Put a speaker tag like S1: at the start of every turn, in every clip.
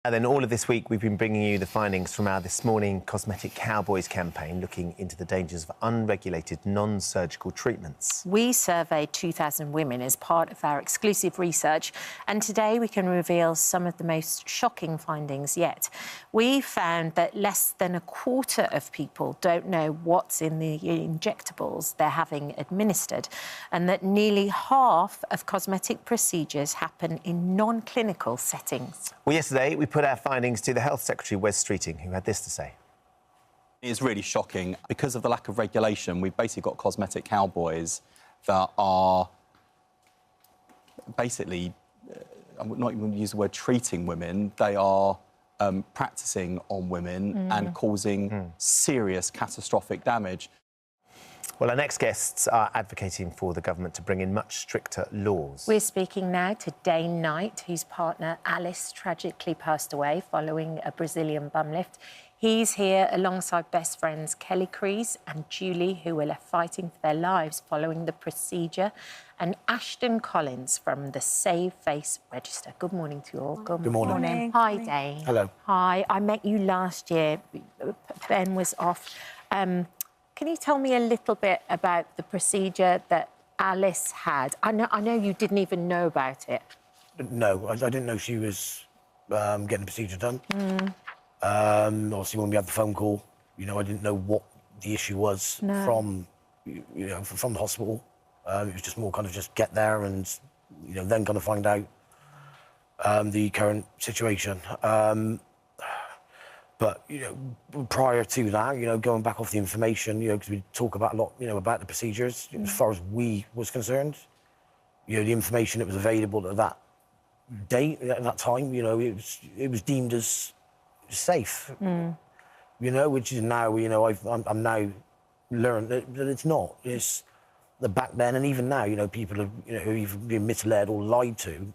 S1: And then all of this week, we've been bringing you the findings from our This Morning Cosmetic Cowboys campaign, looking into the dangers of unregulated, non-surgical treatments.
S2: We surveyed 2,000 women as part of our exclusive research, and today we can reveal some of the most shocking findings yet. We found that less than a quarter of people don't know what's in the injectables they're having administered, and that nearly half of cosmetic procedures happen in non-clinical settings.
S1: Well, yesterday, we put our findings to the Health Secretary, Wes Streeting, who had this to say.
S3: It's really shocking. Because of the lack of regulation, we've basically got cosmetic cowboys that are basically, I'm not even going to use the word treating women, they are practising on women and causing serious catastrophic damage.
S1: Well, our next guests are advocating for the government to bring in much stricter laws.
S2: We're speaking now to Dane Knight, whose partner Alice tragically passed away following a Brazilian bum lift. He's here alongside best friends Kelly Crease and Julie, who were left fighting for their lives following the procedure, and Ashton Collins from the Save Face Register. Good morning to you all.
S4: Good morning.
S2: Hi, Dane.
S4: Hello.
S2: Hi. I met you last year. Ben was off. Can you tell me a little bit about the procedure that Alice had? I know you didn't even know about it.
S4: No, I didn't know she was getting the procedure done. Obviously, when we had the phone call, I didn't know what the issue was from the hospital. It was just more kind of just get there and, then kind of find out the current situation. But, prior to that, going back off the information, because we talk about a lot, about the procedures, as far as we was concerned, the information that was available at that date, at that time, it was deemed as safe, which is now, I'm now learned that it's not. It's the back then and even now, people have, who have been misled or lied to,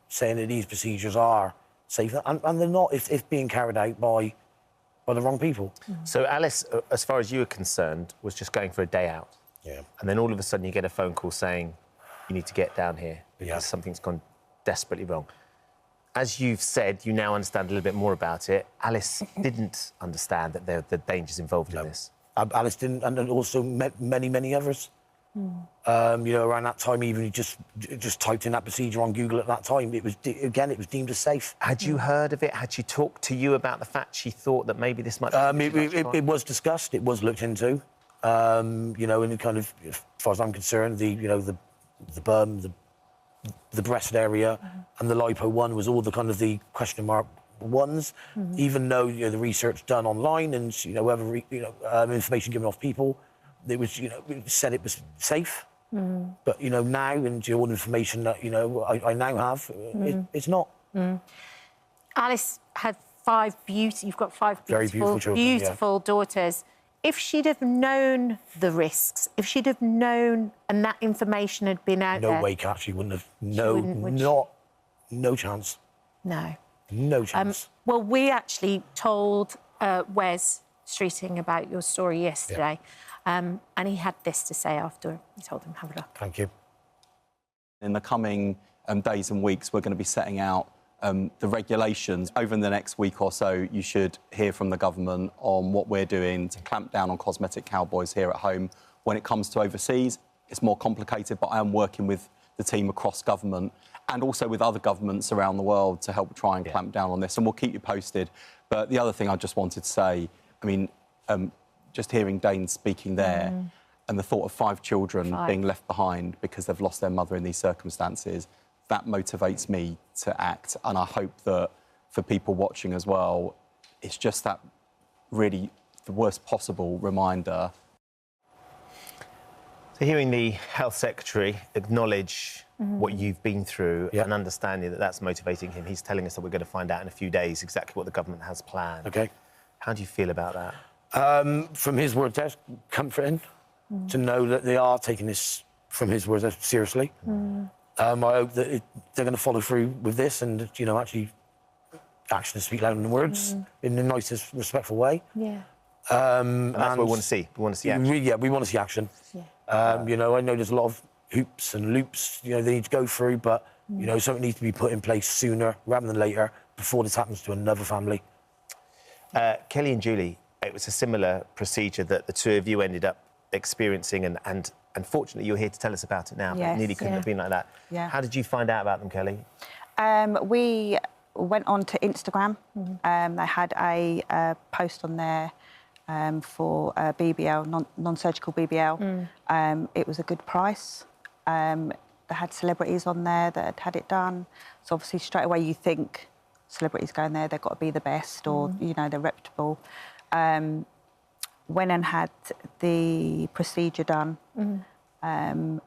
S4: saying that these procedures are safe, and they're not if being carried out by the wrong people.
S1: So Alice, as far as you were concerned, was just going for a day out.
S4: Yeah.
S1: And then all of a sudden you get a phone call saying, you need to get down here because something's gone desperately wrong. As you've said, you now understand a little bit more about it. Alice didn't understand that there are the dangers involved in this.
S4: Alice didn't, and also many others. Around that time, even you just typed in that procedure on Google at that time, it was deemed as safe.
S1: Had you heard of it? Had she talked to you about the fact she thought that maybe this might be...
S4: It was discussed, it was looked into. And kind of, as far as I'm concerned, the bum, the breast area and the lipo one was all the kind of the question mark ones, even though, the research done online and, whatever, information given off people, it was, it said it was safe, but now, and all the information that I now have, it's not.
S2: Alice had you've got five
S4: Very beautiful children,
S2: beautiful daughters. If she'd have known the risks, if she'd have known, and that information had been out there,
S4: no way, Kat, she wouldn't have. No chance. No chance.
S2: Well, we actually told Wes Streeting about your story yesterday. And he had this to say after we told him. Have a look.
S4: Thank you.
S3: In the coming days and weeks, we're going to be setting out the regulations. Over the next week or so, you should hear from the government on what we're doing to clamp down on cosmetic cowboys here at home. When it comes to overseas, it's more complicated, but I am working with the team across government and also with other governments around the world to help try and clamp down on this, and we'll keep you posted. But the other thing I just wanted to say, I mean, just hearing Dane speaking there and the thought of 5 children being left behind because they've lost their mother in these circumstances, that motivates me to act. And I hope that for people watching as well, it's just that really the worst possible reminder.
S1: So hearing the Health Secretary acknowledge what you've been through and understanding that that's motivating him, he's telling us that we're going to find out in a few days exactly what the government has planned.
S4: Okay.
S1: How do you feel about that?
S4: From his words, that's comforting to know that they are taking this, from his words, seriously. I hope that they're going to follow through with this and, actually actions speak louder than words in the nicest, respectful way.
S2: Yeah.
S1: And that's what we want to see. We want to see action.
S4: We want to see action. Yeah. I know there's a lot of hoops and loops, they need to go through, but, something needs to be put in place sooner rather than later before this happens to another family.
S1: Kelly and Julie, it was a similar procedure that the two of you ended up experiencing, and unfortunately you're here to tell us about it now. But it nearly couldn't have been like that.
S5: Yeah.
S1: How did you find out about them, Kelly?
S5: We went on to Instagram. They had a post on there for BBL, non-surgical BBL. It was a good price. They had celebrities on there that had it done. So obviously straight away you think celebrities going there, they've got to be the best, or you know, they're reputable. Went and had the procedure done. I'm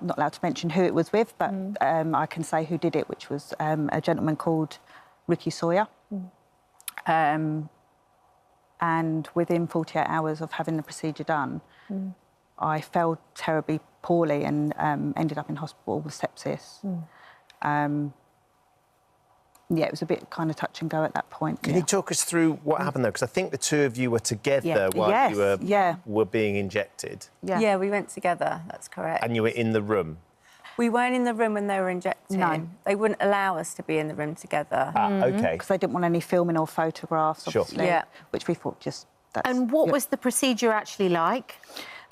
S5: not allowed to mention who it was with, but I can say who did it, which was a gentleman called Ricky Sawyer. And within 48 hours of having the procedure done, I fell terribly poorly and ended up in hospital with sepsis. Yeah, it was a bit kind of touch and go at that point.
S1: Can you talk us through what happened, though? Because I think the two of you were together while you were being injected.
S6: Yeah, we went together, that's correct.
S1: And you were in the room?
S6: We weren't in the room when they were injecting.
S5: No.
S6: They wouldn't allow us to be in the room together.
S1: OK.
S5: Because they didn't want any filming or photographs, obviously.
S6: Yeah.
S5: Which we thought just... That's,
S2: And what was the procedure actually like?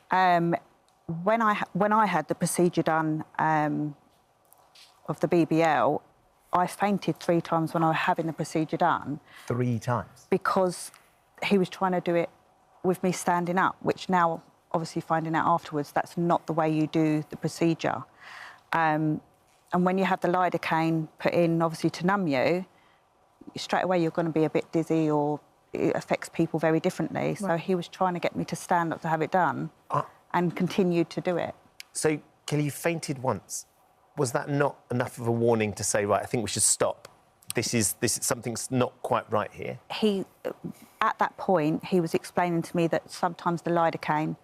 S5: When I had the procedure done of the BBL, I fainted 3 times when I was having the procedure done.
S1: 3 times?
S5: Because he was trying to do it with me standing up, which now, obviously, finding out afterwards, that's not the way you do the procedure. And when you have the lidocaine put in, obviously, to numb you, straight away you're going to be a bit dizzy, or it affects people very differently. Right. So he was trying to get me to stand up to have it done and continued to do it.
S1: So, Kelly, you fainted once. Was that not enough of a warning to say, right, I think we should stop? This is something's not quite right here.
S5: He, at that point, he was explaining to me that sometimes the lidocaine,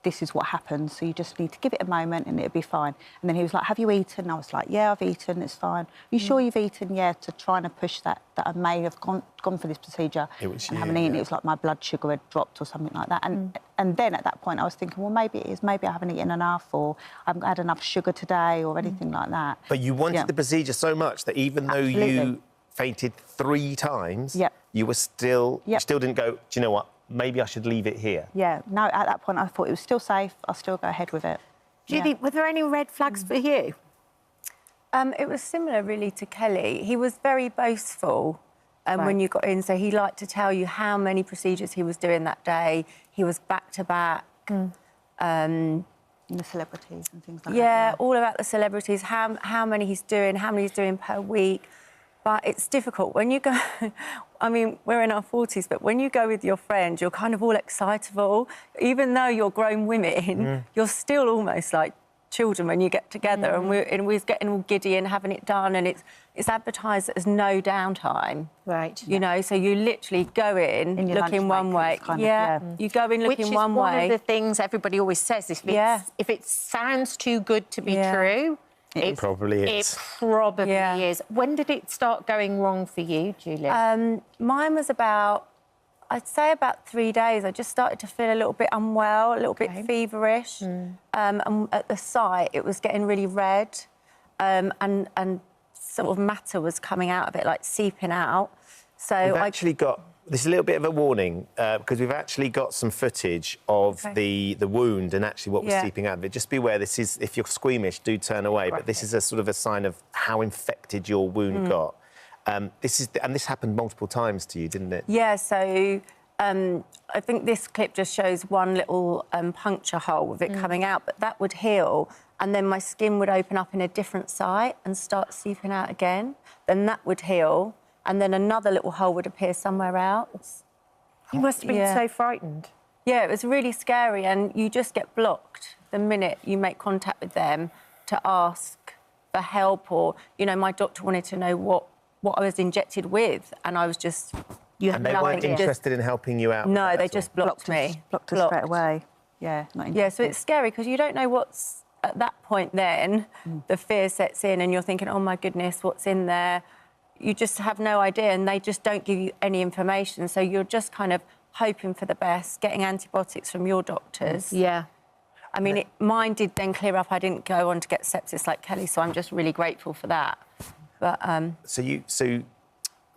S5: this is what happens, so you just need to give it a moment and it'll be fine. And then he was like, have you eaten? And I was like, yeah, I've eaten, it's fine. You sure you've eaten? Yeah, to try and push that I may have gone for this procedure and haven't eaten. It was like my blood sugar had dropped or something like that. And then at that point I was thinking, well, maybe it is, maybe I haven't eaten enough, or I haven't had enough sugar today, or anything like that.
S1: But you wanted the procedure so much that even though you fainted 3 times, you were still, you still didn't go, do you know what, maybe I should leave it here?
S5: Yeah, no, at that point I thought it was still safe, I'll still go ahead with it.
S2: Julie, were there any red flags for you?
S6: It was similar, really, to Kelly. He was very boastful when you got in, so he liked to tell you how many procedures he was doing that day. He was back-to-back.
S5: And the celebrities and things like that.
S6: Yeah, all about the celebrities, how many he's doing, how many he's doing per week. But it's difficult when you go... I mean, we're in our 40s, but when you go with your friends, you're kind of all excitable. Even though you're grown women, you're still almost like children when you get together. And we're getting all giddy and having it done, and it's advertised as no downtime.
S2: Right.
S6: You know, so you literally go in looking one way. You go in looking one way.
S2: Which is one of the things everybody always says. If it sounds too good to be true...
S1: It probably is.
S2: It probably is. When did it start going wrong for you, Julie?
S6: Mine was about, I'd say about 3 days. I just started to feel a little bit unwell, a little bit feverish. And at the site, it was getting really red, and sort of matter was coming out of it, like seeping out. So
S1: We've actually got... This is a little bit of a warning, because we've actually got some footage of the wound and actually what was seeping out of it. Just be aware, this is, if you're squeamish, do turn away, but this is a sort of a sign of how infected your wound got. This happened multiple times to you, didn't it?
S6: Yeah, so I think this clip just shows one little puncture hole with it coming out, but that would heal, and then my skin would open up in a different site and start seeping out again. Then that would heal, and then another little hole would appear somewhere else.
S2: You must have been so frightened.
S6: Yeah, it was really scary, and you just get blocked the minute you make contact with them to ask for help, or, you know, my doctor wanted to know what I was injected with, and I was just...
S1: And they weren't interested in helping you out?
S6: No, they just blocked me.
S5: Blocked us straight away. Yeah, not interested.
S6: Yeah, so it's scary because you don't know what's... At that point then, the fear sets in and you're thinking, oh, my goodness, what's in there? You just have no idea, and they just don't give you any information. So you're just kind of hoping for the best, getting antibiotics from your doctors.
S2: Yeah.
S6: I mean, mine did then clear up. I didn't go on to get sepsis like Kelly, so I'm just really grateful for that. But
S1: So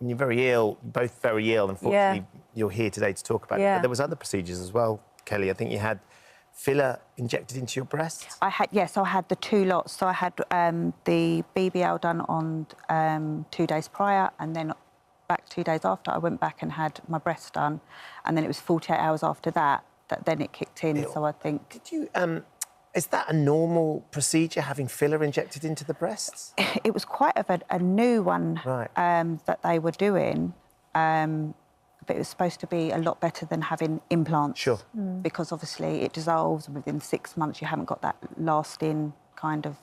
S1: mean, you're very ill, both very ill. Unfortunately, you're here today to talk about it. But there was other procedures as well, Kelly. I think you had filler injected into your breasts?
S5: I had, yes, I had the 2 lots. So I had the BBL done on 2 days prior, and then back 2 days after, I went back and had my breasts done. And then it was 48 hours after that then it kicked in. So I think...
S1: Did you... is that a normal procedure, having filler injected into the breasts?
S5: It was quite a new one that they were doing. But it was supposed to be a lot better than having implants.
S1: Sure.
S5: Because obviously it dissolves, and within 6 months you haven't got that lasting kind of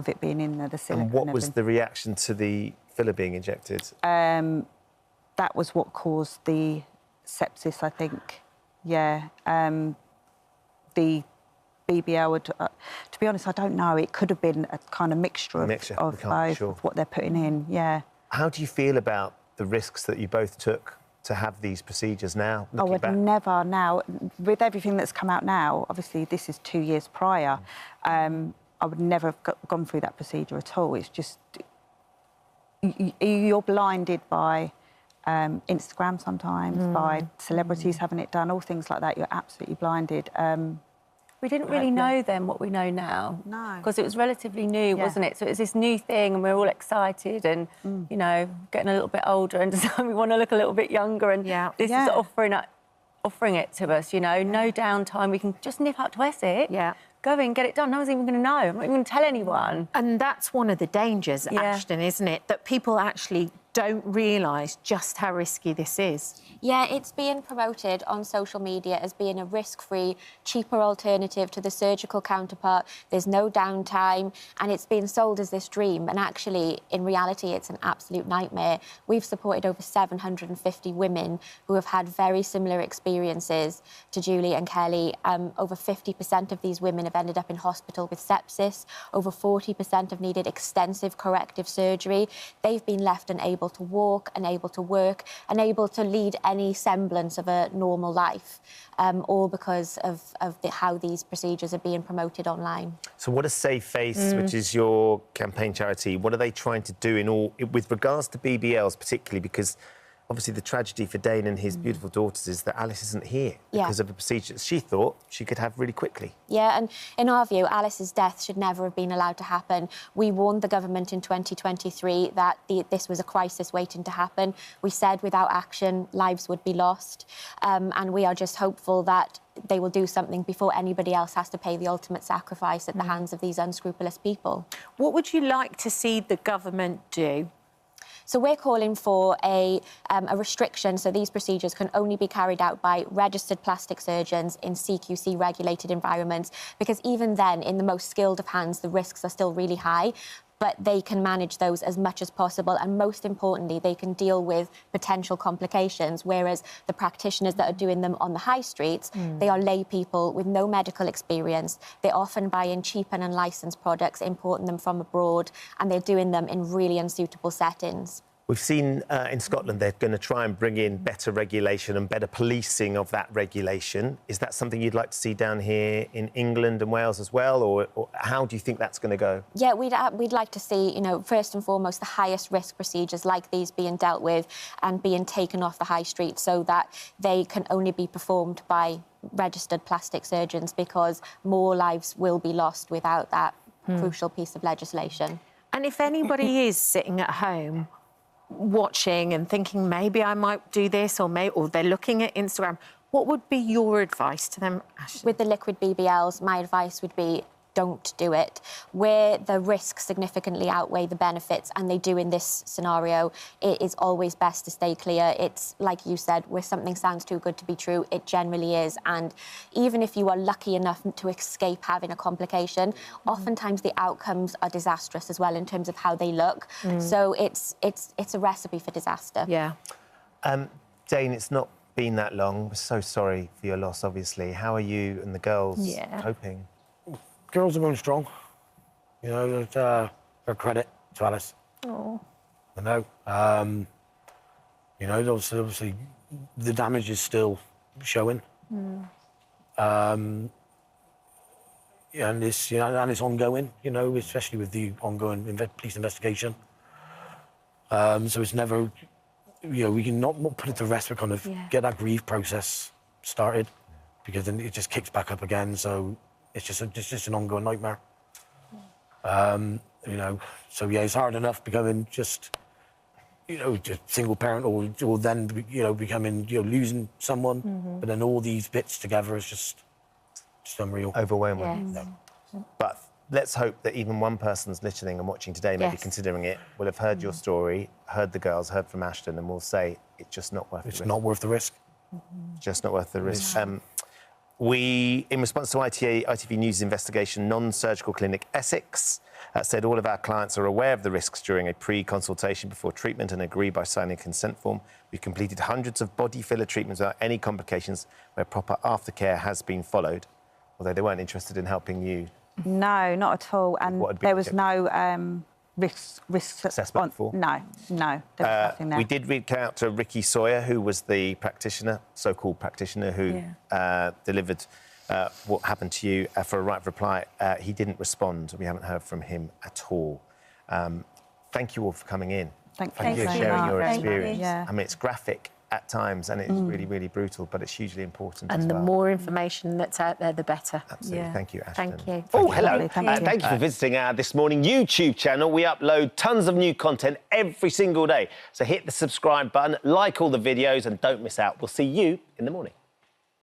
S5: it being in the silicone.
S1: And what was the reaction to the filler being injected?
S5: That was what caused the sepsis, I think. Yeah. The BBL would... to be honest, I don't know. It could have been a kind of mixture of both, of what they're putting in, yeah.
S1: How do you feel about the risks that you both took to have these procedures now?
S5: I would never now, with everything that's come out now, obviously this is 2 years prior, I would never have gone through that procedure at all. It's just, you're blinded by Instagram sometimes, by celebrities having it done, all things like that. You're absolutely blinded.
S6: We didn't really know then what we know now.
S5: No.
S6: Because it was relatively new, wasn't it? So it was this new thing, and we were all excited and, you know, getting a little bit older and deciding we want to look a little bit younger, and this is offering it to us, you know, no downtime. We can just nip out to Essex, go in, get it done. No one's even going to know. I'm not even going to tell anyone.
S2: And that's one of the dangers, Ashton, isn't it? That people actually don't realise just how risky this is.
S7: Yeah, it's being promoted on social media as being a risk-free, cheaper alternative to the surgical counterpart. There's no downtime, and it's being sold as this dream. And actually, in reality, it's an absolute nightmare. We've supported over 750 women who have had very similar experiences to Julie and Kelly. Over 50% of these women have ended up in hospital with sepsis. Over 40% have needed extensive corrective surgery. They've been left unable to walk, unable to work, unable to lead any semblance of a normal life, all because of how these procedures are being promoted online.
S1: So what does Save Face, which is your campaign charity, what are they trying to do with regards to BBLs particularly? Because obviously the tragedy for Dane and his beautiful daughters is that Alice isn't here because of a procedure that she thought she could have really quickly.
S7: Yeah, and in our view, Alice's death should never have been allowed to happen. We warned the government in 2023 that this was a crisis waiting to happen. We said without action, lives would be lost. And we are just hopeful that they will do something before anybody else has to pay the ultimate sacrifice at the hands of these unscrupulous people.
S2: What would you like to see the government do?
S7: So we're calling for a restriction, so these procedures can only be carried out by registered plastic surgeons in CQC-regulated environments, because even then, in the most skilled of hands, the risks are still really high. But they can manage those as much as possible, and most importantly, they can deal with potential complications, whereas the practitioners that are doing them on the high streets, they are lay people with no medical experience. They often buy in cheap and unlicensed products, importing them from abroad, and they're doing them in really unsuitable settings.
S1: We've seen in Scotland they're going to try and bring in better regulation and better policing of that regulation. Is that something you'd like to see down here in England and Wales as well, or how do you think that's going to go?
S7: Yeah, we'd like to see, you know, first and foremost, the highest risk procedures like these being dealt with and being taken off the high street, so that they can only be performed by registered plastic surgeons, because more lives will be lost without that crucial piece of legislation.
S2: And if anybody is sitting at home watching and thinking maybe I might do this, or they're looking at Instagram, what would be your advice to them, Ashley?
S7: With the liquid BBLs, my advice would be don't do it. Where the risks significantly outweigh the benefits, and they do in this scenario, it is always best to stay clear. It's like you said, where something sounds too good to be true, it generally is. And even if you are lucky enough to escape having a complication, oftentimes the outcomes are disastrous as well in terms of how they look. So it's a recipe for disaster.
S2: Yeah.
S1: Dane, it's not been that long. We're so sorry for your loss, obviously. How are you and the girls coping?
S4: Girls are going strong. You know, there's a credit to Alice.
S2: Oh.
S4: I know. You know, obviously the damage is still showing. Yeah, and it's ongoing. You know, especially with the ongoing police investigation. So it's never you know, we can not put it to rest, but kind of get that grief process started, because then it just kicks back up again. So it's just an ongoing nightmare. You know, so yeah, it's hard enough becoming just, you know, just single parent, or then, you know, becoming, you know, losing someone, but then all these bits together is just unreal.
S1: Overwhelming.
S2: Yes.
S1: No. But let's hope that even one person's listening and watching today, maybe considering it, will have heard your story, heard the girls, heard from Ashton, and will say it's just not worth the risk.
S4: It's not worth the risk.
S1: Just not worth the risk. We, in response to ITV News' investigation, non-surgical clinic Essex said all of our clients are aware of the risks during a pre-consultation before treatment and agree by signing a consent form. We've completed hundreds of body filler treatments without any complications where proper aftercare has been followed, although they weren't interested in helping you.
S5: No, not at all. And there was no risk
S1: assessment for?
S5: No, there was nothing there.
S1: We did reach out to Ricky Sawyer, who was the practitioner, so-called practitioner, who delivered what happened to you for a right of reply. He didn't respond. We haven't heard from him at all. Thank you all for coming in.
S5: Thank
S1: you for
S5: so
S1: sharing
S5: much.
S1: your
S5: Thank
S1: experience.
S5: you. Yeah.
S1: I mean, it's graphic at times, and it's really, really brutal, but it's hugely important
S2: And
S1: as
S2: the
S1: well.
S2: more information that's out there, the better.
S1: Absolutely. Thank you, Ashton.
S2: Thank you.
S1: Oh, hello.
S5: Thank
S1: you for visiting our This Morning YouTube channel. We upload tons of new content every single day. So hit the subscribe button, like all the videos, and don't miss out. We'll see you in the morning.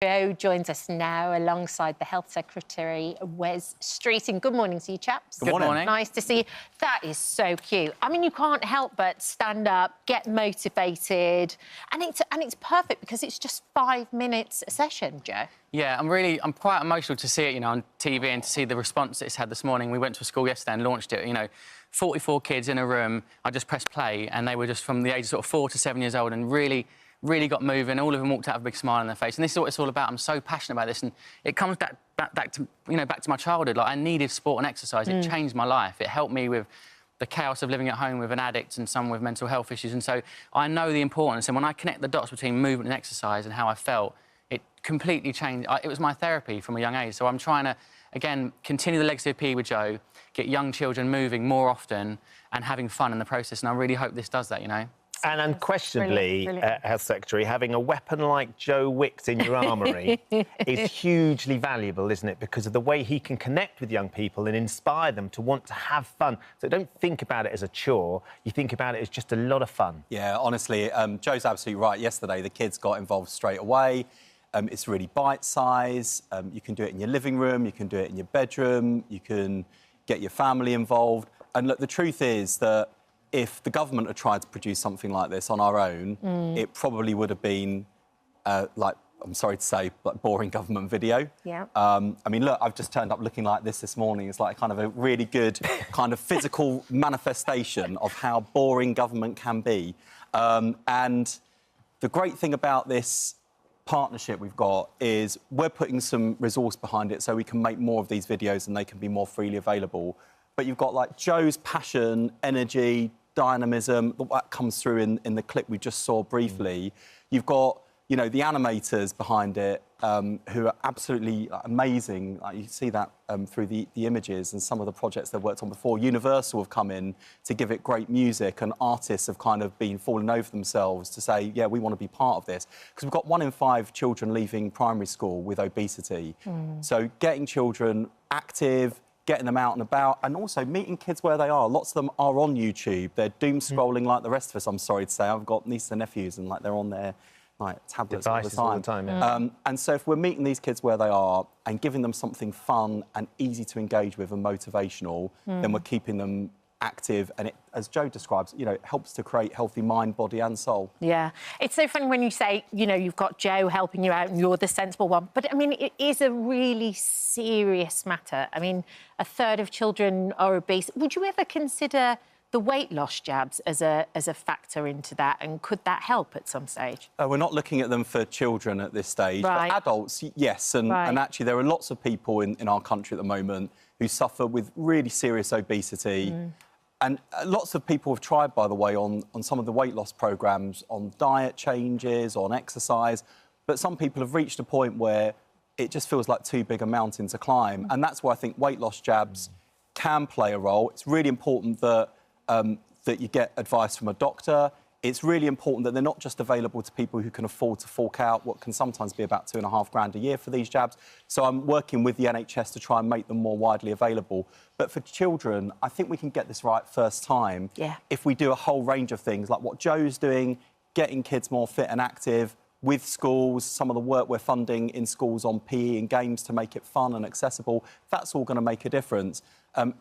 S2: Joe joins us now alongside the Health Secretary, Wes Streeting. Good morning to you, chaps.
S3: Good morning.
S2: Nice to see you. That is so cute. I mean, you can't help but stand up, get motivated, and it's perfect because it's just 5 minutes a session, Joe.
S8: Yeah, I'm quite emotional to see it, you know, on TV and to see the response it's had this morning. We went to a school yesterday and launched it, you know, 44 kids in a room. I just pressed play and they were just from the age of sort of 4 to 7 years old and really got moving. All of them walked out with a big smile on their face. And this is what it's all about. I'm so passionate about this. And it comes back to, you know, back to my childhood. Like, I needed sport and exercise. It changed my life. It helped me with the chaos of living at home with an addict and some with mental health issues. And so I know the importance. And when I connect the dots between movement and exercise and how I felt, it completely changed. It was my therapy from a young age. So I'm trying to, again, continue the legacy of PE with Joe, get young children moving more often and having fun in the process. And I really hope this does that, you know.
S1: And unquestionably,
S2: Brilliant.
S1: Health Secretary, having a weapon like Joe Wicks in your armoury is hugely valuable, isn't it? Because of the way he can connect with young people and inspire them to want to have fun. So don't think about it as a chore. You think about it as just a lot of fun.
S3: Yeah, honestly, Joe's absolutely right. Yesterday, the kids got involved straight away. It's really bite-sized. You can do it in your living room. You can do it in your bedroom. You can get your family involved. And look, the truth is that if the government had tried to produce something like this on our own, it probably would have been, like, I'm sorry to say, like, boring government video.
S2: Yeah.
S3: I mean, look, I've just turned up looking like this morning. It's like kind of a really good kind of physical manifestation of how boring government can be. And the great thing about this partnership we've got is we're putting some resource behind it so we can make more of these videos and they can be more freely available. But you've got, like, Joe's passion, energy, dynamism, that comes through in the clip we just saw briefly. You've got, you know, the animators behind it who are absolutely amazing. Like, you see that through the images and some of the projects they've worked on before. Universal have come in to give it great music, and artists have kind of been falling over themselves to say, yeah, we want to be part of this. Because we've got 1 in 5 children leaving primary school with obesity. So getting children active, getting them out and about, and also meeting kids where they are. Lots of them are on YouTube. They're doom scrolling like the rest of us, I'm sorry to say. I've got nieces and nephews, and, like, they're on their, like, tablets
S1: Devices
S3: all the time.
S1: yeah.
S3: And so if we're meeting these kids where they are and giving them something fun and easy to engage with and motivational, then we're keeping them active, and it, as Joe describes, you know, it helps to create healthy mind, body and soul.
S2: Yeah. It's so funny when you say, you know, you've got Joe helping you out and you're the sensible one. But, I mean, it is a really serious matter. I mean, 1/3 of children are obese. Would you ever consider the weight loss jabs as a factor into that? And could that help at some stage?
S3: We're not looking at them for children at this stage.
S2: Right.
S3: But adults, yes. And actually, there are lots of people in our country at the moment who suffer with really serious obesity. And lots of people have tried, by the way, on some of the weight loss programmes, on diet changes, on exercise. But some people have reached a point where it just feels like too big a mountain to climb. And that's where I think weight loss jabs can play a role. It's really important that, that you get advice from a doctor. it's really important that they're not just available to people who can afford to fork out what can sometimes be about £2,500 a year for these jabs. So I'm working with the NHS to try and make them more widely available. But for children, I think we can get this right first time if we do a whole range of things, like what Joe's doing, getting kids more fit and active, with schools, some of the work we're funding in schools on PE and games to make it fun and accessible. That's all going to make a difference.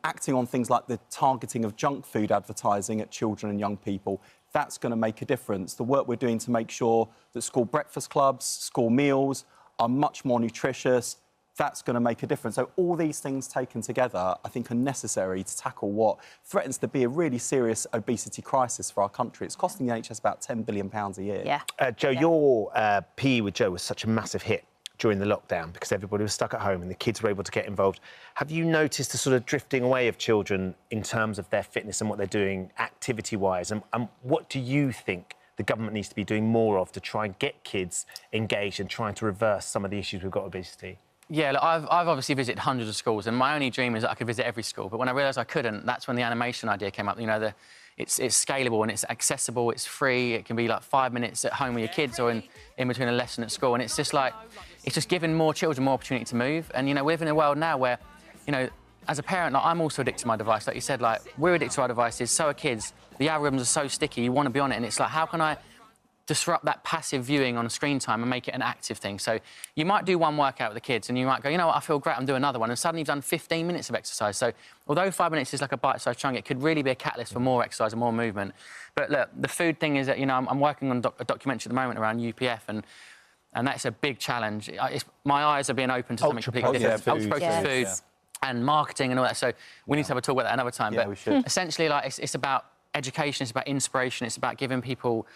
S3: Acting on things like the targeting of junk food advertising at children and young people, that's going to make a difference. The work we're doing to make sure that school breakfast clubs, school meals are much more nutritious, that's going to make a difference. So all these things taken together, I think, are necessary to tackle what threatens to be a really serious obesity crisis for our country. It's costing the NHS about £10 billion a year.
S2: Yeah.
S1: Joe, your PE with Joe was such a massive hit during the lockdown because everybody was stuck at home and the kids were able to get involved. Have you noticed a sort of drifting away of children in terms of their fitness and what they're doing activity-wise? And what do you think the government needs to be doing more of to try and get kids engaged and trying to reverse some of the issues we've got with obesity?
S8: Yeah, look, I've obviously visited hundreds of schools, and my only dream is that I could visit every school. But when I realised I couldn't, that's when the animation idea came up. You know, it's scalable and it's accessible, it's free. It can be like 5 minutes at home with your kids or in between a lesson at school. And it's just like, it's just giving more children more opportunity to move. And, you know, we live in a world now where, you know, as a parent, like, I'm also addicted to my device. Like you said, like, we're addicted to our devices, so are kids. The algorithms are so sticky, you want to be on it. And it's like, how can I disrupt that passive viewing on screen time and make it an active thing? So you might do one workout with the kids and you might go, you know what, I feel great, I'm doing another one, and suddenly you've done 15 minutes of exercise. So although 5 minutes is like a bite-sized chunk, it could really be a catalyst for more exercise and more movement. But look, the food thing is that, you know, I'm working on a documentary at the moment around UPF, and that's a big challenge. My eyes are being open to something completely different. Ultra-processed foods and marketing and all that. So we need to have a talk about that another time.
S3: Yeah,
S8: but
S3: we should.
S8: Essentially, like, it's about education, it's about inspiration, it's about giving people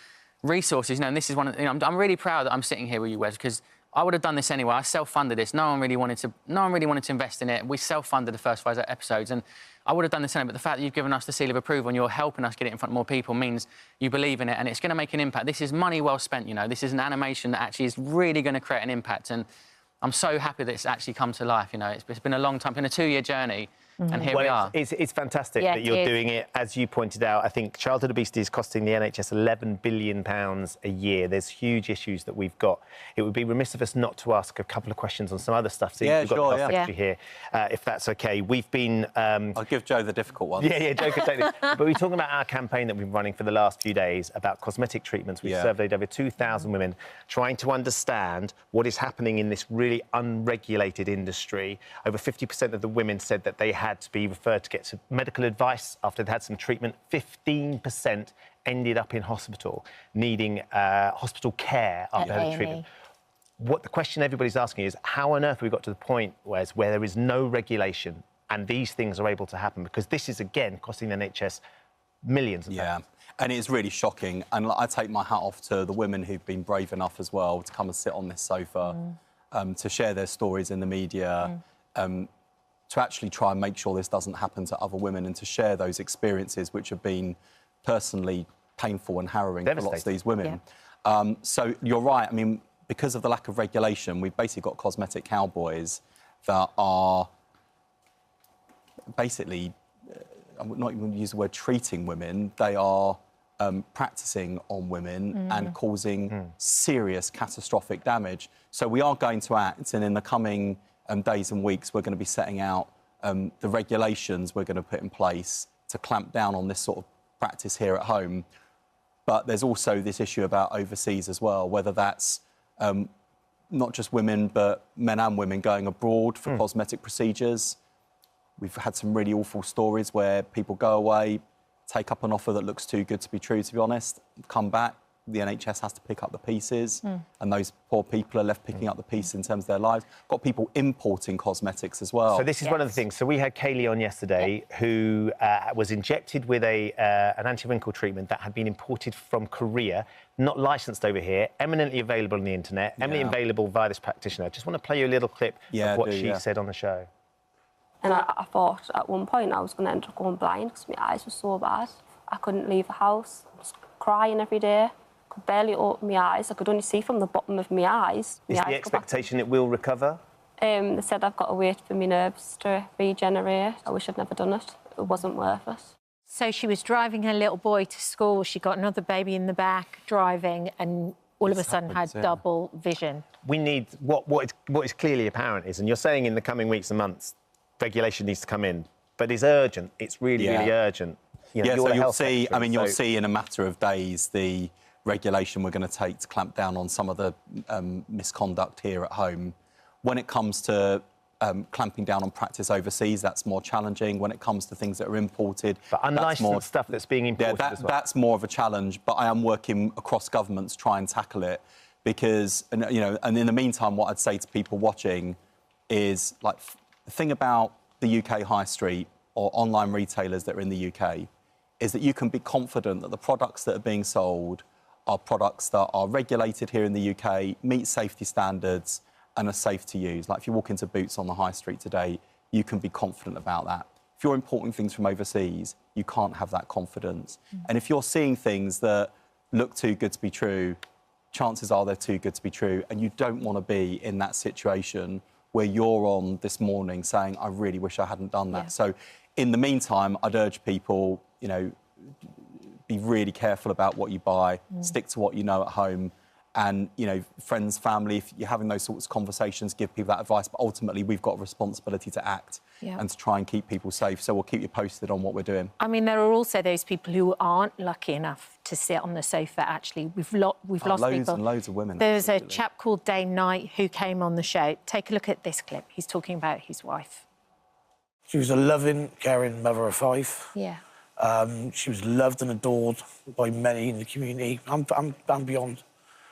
S8: resources, you know, and this is one of, you know, I'm really proud that I'm sitting here with you, Wes, because I would have done this anyway. I self-funded this. No one really wanted to invest in it. We self-funded the first 5 episodes, and I would have done this anyway. But the fact that you've given us the seal of approval and you're helping us get it in front of more people means you believe in it, and it's going to make an impact. This is money well spent, you know. This is an animation that actually is really going to create an impact, and I'm so happy that it's actually come to life. You know, it's been a long time, it's been a 2-year journey. And here we are.
S1: It's fantastic that you're doing it. As you pointed out, I think childhood obesity is costing the NHS £11 billion a year. There's huge issues that we've got. It would be remiss of us not to ask a couple of questions on some other stuff. So we've got the secretary here, if that's OK. We've been...
S3: I'll give Joe the difficult one.
S1: Yeah, Joe can take this. But we're talking about our campaign that we've been running for the last few days about cosmetic treatments. We've surveyed over 2,000 women, trying to understand what is happening in this really unregulated industry. Over 50% of the women said that they had to be referred to get some medical advice after they'd had some treatment. 15% ended up in hospital, needing hospital care after they had treatment. What the question everybody's asking is, how on earth have we got to the point where there is no regulation and these things are able to happen? Because this is, again, costing the NHS millions of pounds.
S3: And it's really shocking. And I take my hat off to the women who've been brave enough as well to come and sit on this sofa, to share their stories in the media, to actually try and make sure this doesn't happen to other women, and to share those experiences which have been personally painful and harrowing for lots of these women. So you're right. I mean, because of the lack of regulation, we've basically got cosmetic cowboys that are basically, I would not even use the word treating women, they are practising on women and causing serious catastrophic damage. So we are going to act, and in the coming days and weeks, we're going to be setting out the regulations we're going to put in place to clamp down on this sort of practice here at home. But there's also this issue about overseas as well, whether that's not just women, but men and women going abroad for cosmetic procedures. We've had some really awful stories where people go away, take up an offer that looks too good to be true, to be honest, come back. The NHS has to pick up the pieces, and those poor people are left picking up the pieces in terms of their lives. Got people importing cosmetics as well.
S1: So this is one of the things. So we had Kaylee on yesterday, who was injected with an anti-wrinkle treatment that had been imported from Korea, not licensed over here, eminently available on the internet, eminently available via this practitioner. I just want to play you a little clip of what she said on the show.
S9: And I thought at one point I was going to end up going blind because my eyes were so bad. I couldn't leave the house. I was crying every day. Could barely open my eyes. I could only see from the bottom of my eyes.
S1: Is the expectation it will recover?
S9: They said I've got to wait for my nerves to regenerate. I wish I'd never done it. It wasn't worth it.
S2: So she was driving her little boy to school. She got another baby in the back, driving, and all of a sudden had double vision.
S1: We need what is clearly apparent is, and you're saying in the coming weeks and months, regulation needs to come in, but it's urgent. It's really, really urgent. You know,
S3: so you'll see. I mean, you'll see in a matter of days the regulation we're going to take to clamp down on some of the misconduct here at home. When it comes to clamping down on practice overseas, that's more challenging. When it comes to things that are imported,
S1: but unlicensed stuff that's being imported as well.
S3: That's more of a challenge. But I am working across government to try and tackle it because, you know, and in the meantime, what I'd say to people watching is, like, the thing about the UK high street or online retailers that are in the UK is that you can be confident that the products that are being sold are products that are regulated here in the UK, meet safety standards, and are safe to use. Like, if you walk into Boots on the high street today, you can be confident about that. If you're importing things from overseas, you can't have that confidence. And if you're seeing things that look too good to be true, chances are they're too good to be true, and you don't want to be in that situation where you're on this morning saying, I really wish I hadn't done that. Yeah. So in the meantime, I'd urge people, you know, be really careful about what you buy, stick to what you know at home, and, you know, friends, family, if you're having those sorts of conversations, give people that advice. But ultimately, we've got a responsibility to act and to try and keep people safe. So we'll keep you posted on what we're doing.
S2: I mean, there are also those people who aren't lucky enough to sit on the sofa, actually. We've lost
S3: loads
S2: people.
S3: and loads of women.
S2: There's a chap called Dane Knight who came on the show. Take a look at this clip. He's talking about his wife.
S4: She was a loving, caring mother of 5.
S2: Yeah.
S4: She was loved and adored by many in the community and beyond.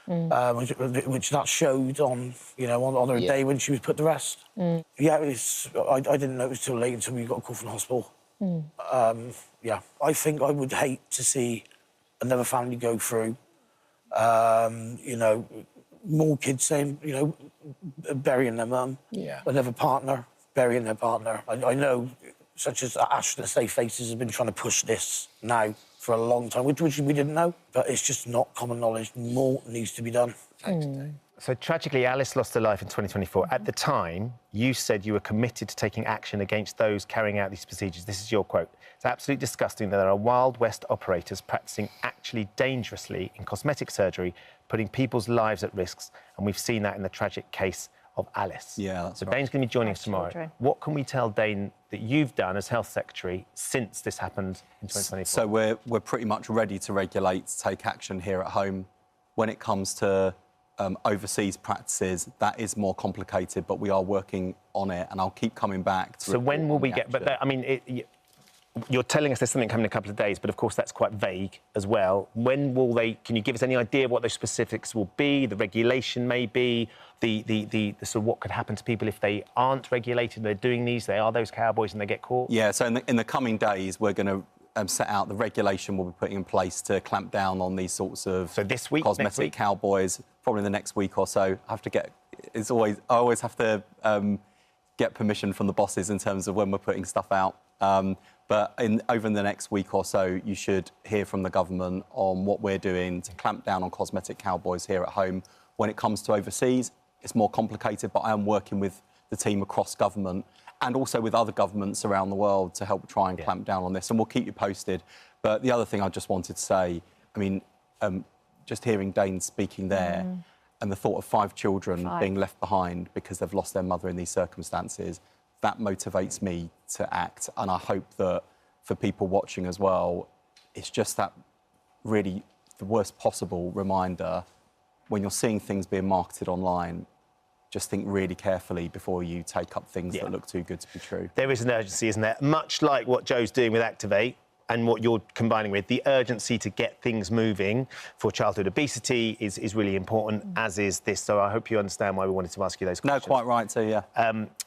S4: Which that showed on, you know, on her day when she was put to rest. Yeah, I didn't know it was too late until we got a call from the hospital. Yeah, I think I would hate to see another family go through, you know, more kids saying, you know, burying their mum, another partner burying their partner. I know, such as Ashton Safe Faces has been trying to push this now for a long time, which we didn't know, but it's just not common knowledge. More needs to be done.
S1: So tragically, Alice lost her life in 2024. At the time, you said you were committed to taking action against those carrying out these procedures. This is your quote. It's absolutely disgusting that there are Wild West operators practising actually dangerously in cosmetic surgery, putting people's lives at risk, and we've seen that in the tragic case of Alice.
S3: Yeah, that's
S1: so
S3: right.
S1: Dane's going to be joining us tomorrow. What can we tell Dane that you've done as Health Secretary since this happened in 2024?
S3: So we're pretty much ready to regulate, to take action here at home. When it comes to overseas practices, that is more complicated, but we are working on it, and I'll keep coming back to.
S1: So when will we get? But I mean, you're telling us there's something coming in a couple of days, but of course that's quite vague as well. When will they? Can you give us any idea of what those specifics will be? The regulation may be the sort of what could happen to people if they aren't regulated. They're doing these. They are those cowboys and they get caught.
S3: Yeah. So in the coming days, we're going to set out the regulation we'll be putting in place to clamp down on these sorts of
S1: this week,
S3: cosmetic cowboys. Probably in the next week or so. I always have to get permission from the bosses in terms of when we're putting stuff out. But over the next week or so, you should hear from the government on what we're doing to clamp down on cosmetic cowboys here at home. When it comes to overseas, it's more complicated, but I am working with the team across government and also with other governments around the world to help try and clamp down on this, and we'll keep you posted. But the other thing I just wanted to say, I mean, just hearing Dane speaking there and the thought of 5 children being left behind because they've lost their mother in these circumstances, that motivates me to act. And I hope that for people watching as well, it's just that really the worst possible reminder when you're seeing things being marketed online. Just think really carefully before you take up things that look too good to be true.
S1: There is an urgency, isn't there? Much like what Joe's doing with Activate and what you're combining with, the urgency to get things moving for childhood obesity is really important, as is this. So I hope you understand why we wanted to ask you those questions.
S3: No, quite right, too, yeah.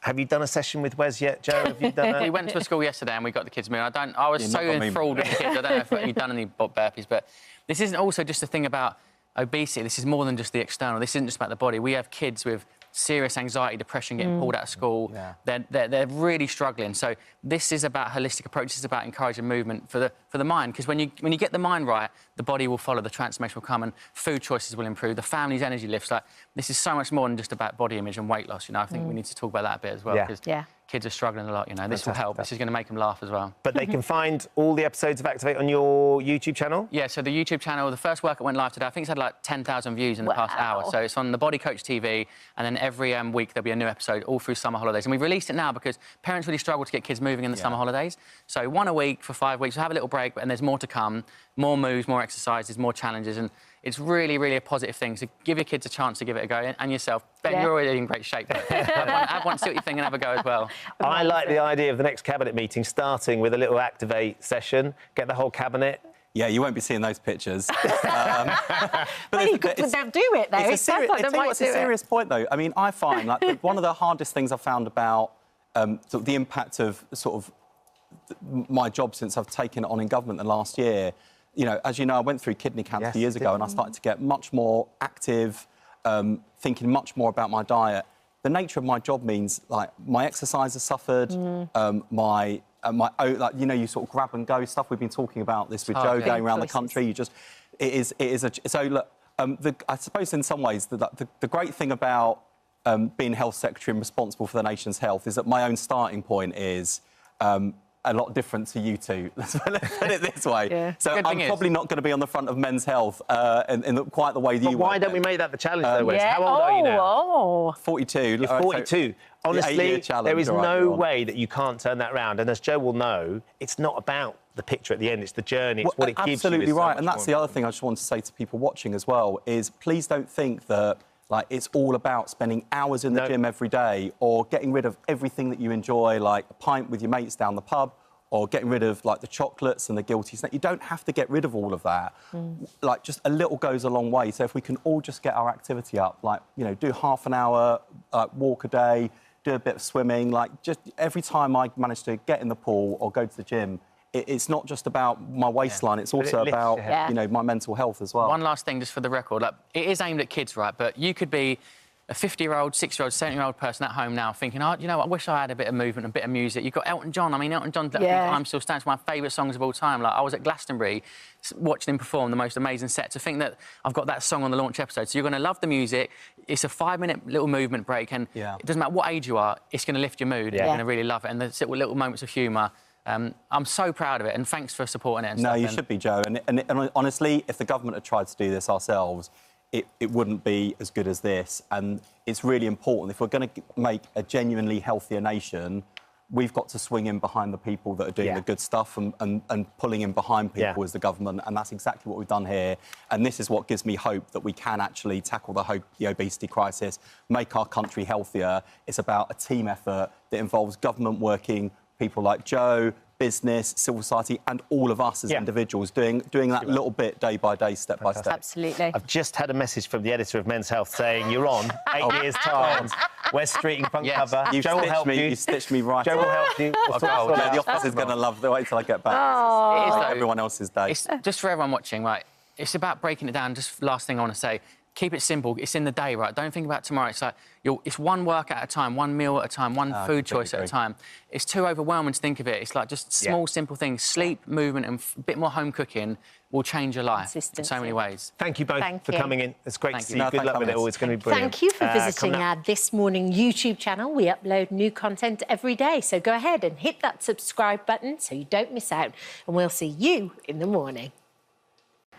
S1: Have you done a session with Wes yet, Joe? Have you done
S8: We went to a school yesterday and we got the kids moving. I was so enthralled with the kids. I don't know if you've done any burpees, but this isn't also just a thing about obesity. This is more than just the external. This isn't just about the body. We have kids with serious anxiety, depression, getting pulled out of school. They're really struggling. So this is about holistic approach. This is about encouraging movement for the mind. Because when you get the mind right, the body will follow. The transformation will come, and food choices will improve. The family's energy lifts. Like, this is so much more than just about body image and weight loss. You know, I think we need to talk about that a bit as well.
S1: Yeah.
S8: kids are struggling a lot, you know. This will help. This is going to make them laugh as well.
S1: But they can find all the episodes of Activate on your YouTube channel?
S8: Yeah, so the YouTube channel, the first workout went live today. I think it's had like 10,000 views in the past hour. So it's on the Body Coach TV, and then every week there'll be a new episode all through summer holidays. And we've released it now because parents really struggle to get kids moving in the summer holidays. So one a week for 5 weeks. We'll have a little break, and there's more to come. More moves, more exercises, more challenges, and it's really, really a positive thing. So give your kids a chance to give it a go, and yourself. Ben, you're already in great shape. Have one, see what you think, and have a go as well.
S1: I like the idea of the next cabinet meeting starting with a little Activate session. Get the whole cabinet.
S3: Yeah, you won't be seeing those pictures.
S2: But you could do it, though.
S3: It's a serious point, though. I mean, I find like one of the hardest things I've found about the impact of sort of my job since I've taken it on in government the last year. You know, as you know, I went through kidney cancer years ago, and I started to get much more active, thinking much more about my diet. The nature of my job means, like, my exercise has suffered, like, you know, you sort of grab and go stuff. We've been talking about this with Joe going around the country. You just, so look, I suppose in some ways the great thing about being health secretary and responsible for the nation's health is that my own starting point is a lot different to you two. Let's put it this way.
S1: Yeah.
S3: So I'm probably not going to be on the front of Men's Health in quite the way that you.
S1: But why don't we make that the challenge, though, Wes? How old are you now?
S3: 42.
S1: You're 42. Honestly, there is no
S3: way
S1: that you can't turn that round. And as Joe will know, it's not about the picture at the end. It's the journey. It's what it gives you.
S3: Absolutely right. And that's the other thing I just want to say to people watching as well is please don't think that like it's all about spending hours in the gym every day or getting rid of everything that you enjoy, like a pint with your mates down the pub, or getting rid of, like, the chocolates and the guilty snack. You don't have to get rid of all of that. Like, just a little goes a long way. So if we can all just get our activity up, like, you know, do half an hour walk a day, do a bit of swimming, like, just every time I manage to get in the pool or go to the gym, it's not just about my waistline, it's also about, you know, my mental health as well.
S8: One last thing, just for the record. Like, it is aimed at kids, right? But you could be a 50-year-old, 60-year-old, 70-year-old person at home now thinking, oh, you know what, I wish I had a bit of movement, a bit of music. You've got Elton John. I mean, Elton John's I'm Still Standing. It's one of my favourite songs of all time. Like, I was at Glastonbury watching him perform the most amazing set. To think that I've got that song on the launch episode. So you're going to love the music. It's a 5-minute little movement break, and it doesn't matter what age you are, it's going to lift your mood. You're going to really love it. And there's little moments of humour. I'm so proud of it, and thanks for supporting it. And
S3: no,
S8: stuff.
S3: You should be, Joe. And honestly, if the government had tried to do this ourselves, it wouldn't be as good as this. And it's really important. If we're going to make a genuinely healthier nation, we've got to swing in behind the people that are doing the good stuff and pulling in behind people as the government. And that's exactly what we've done here. And this is what gives me hope that we can actually tackle the obesity crisis, make our country healthier. It's about a team effort that involves government working, people like Joe, business, civil society, and all of us as individuals doing that little bit day by day, step by step.
S2: Absolutely.
S1: I've just had a message from the editor of Men's Health saying you're on 8 years' time. West Street front cover. Joe will help you.
S3: You stitched me right.
S1: Joe will help you.
S3: The office is going to love the wait till I get back. It's like everyone else's day.
S8: It's just for everyone watching, right? It's about breaking it down. Just last thing I want to say. Keep it simple. It's in the day, right? Don't think about tomorrow. It's like it's one workout at a time, one meal at a time, one food choice at a time. It's too overwhelming to think of it. It's like just small, simple things. Sleep, movement, and a bit more home cooking will change your life in so many ways.
S1: Thank you both for coming in. It's great to see you. Good luck with it all. It's going to be brilliant.
S2: Thank you for visiting our This Morning YouTube channel. We upload new content every day, so go ahead and hit that subscribe button so you don't miss out. And we'll see you in the morning.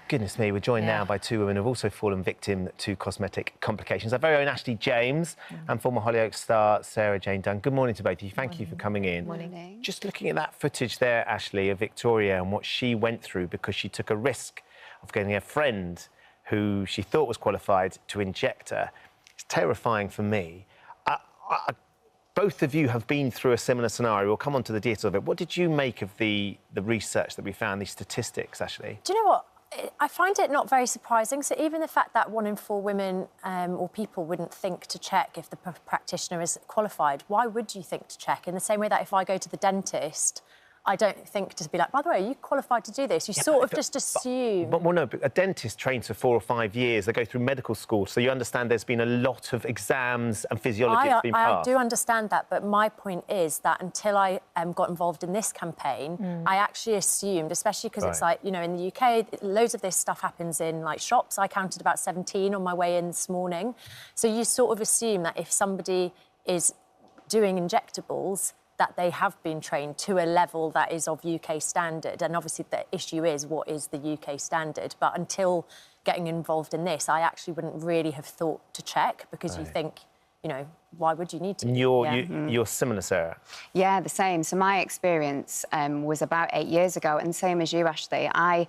S1: Goodness me, we're joined now by two women who've also fallen victim to cosmetic complications. Our very own Ashley James and former Hollyoaks star Sarah Jane Dunn. Good morning to both of you. Thank you for coming in.
S2: Morning.
S1: Just looking at that footage there, Ashley, of Victoria and what she went through because she took a risk of getting a friend who she thought was qualified to inject her. It's terrifying for me. Both of you have been through a similar scenario. We'll come on to the details of it. What did you make of the research that we found, these statistics, Ashley?
S10: Do you know what? I find it not very surprising. So even the fact that 1 in 4 women or people wouldn't think to check if the practitioner is qualified, why would you think to check? In the same way that if I go to the dentist, I don't think to be like, by the way, are you qualified to do this? You sort of just assume.
S1: Well, no, but a dentist trains for 4 or 5 years. They go through medical school, so you understand there's been a lot of exams and physiology that's been passed.
S10: I do understand that, but my point is that until I got involved in this campaign, I actually assumed, especially because it's like, you know, in the UK, loads of this stuff happens in, like, shops. I counted about 17 on my way in this morning. So you sort of assume that if somebody is doing injectables, that they have been trained to a level that is of UK standard. And obviously the issue is, what is the UK standard? But until getting involved in this, I actually wouldn't really have thought to check, because you think, you know, why would you need to?
S1: And you're similar, Sarah.
S11: Yeah, the same. So my experience was about 8 years ago, and same as you, Ashley. I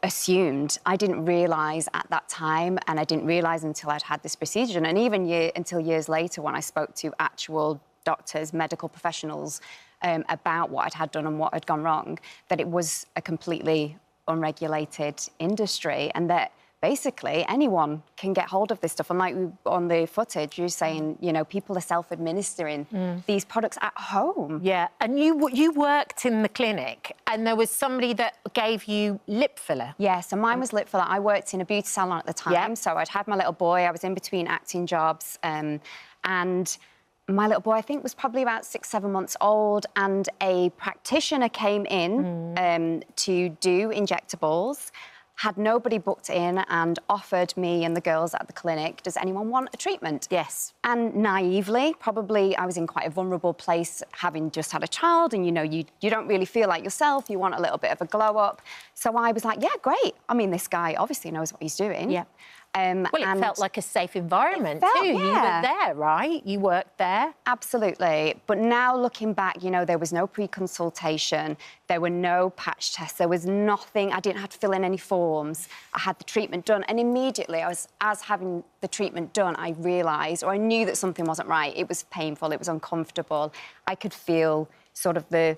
S11: assumed, I didn't realise at that time, and I didn't realise until I'd had this procedure, and even until years later when I spoke to actual doctors, medical professionals, about what I'd had done and what had gone wrong, that it was a completely unregulated industry, and that basically anyone can get hold of this stuff. And like on the footage, you're saying, you know, people are self-administering these products at home.
S2: Yeah, and you worked in the clinic, and there was somebody that gave you lip filler.
S11: Yeah, so mine was lip filler. I worked in a beauty salon at the time, so I'd had my little boy. I was in between acting jobs, and my little boy, I think, was probably about 6-7 months old, and a practitioner came in to do injectables, had nobody booked in, and offered me and the girls at the clinic, does anyone want a treatment?
S2: Yes.
S11: And naively, probably I was in quite a vulnerable place, having just had a child, and, you know, you don't really feel like yourself, you want a little bit of a glow-up. So I was like, yeah, great. I mean, this guy obviously knows what he's doing.
S2: Yeah. Well, it felt like a safe environment too.
S11: Yeah.
S2: You were there, right? You worked there.
S11: Absolutely. But now looking back, you know, there was no pre-consultation, there were no patch tests, there was nothing. I didn't have to fill in any forms. I had the treatment done, and immediately, as having the treatment done, I realised, or I knew that something wasn't right. It was painful, it was uncomfortable. I could feel sort of the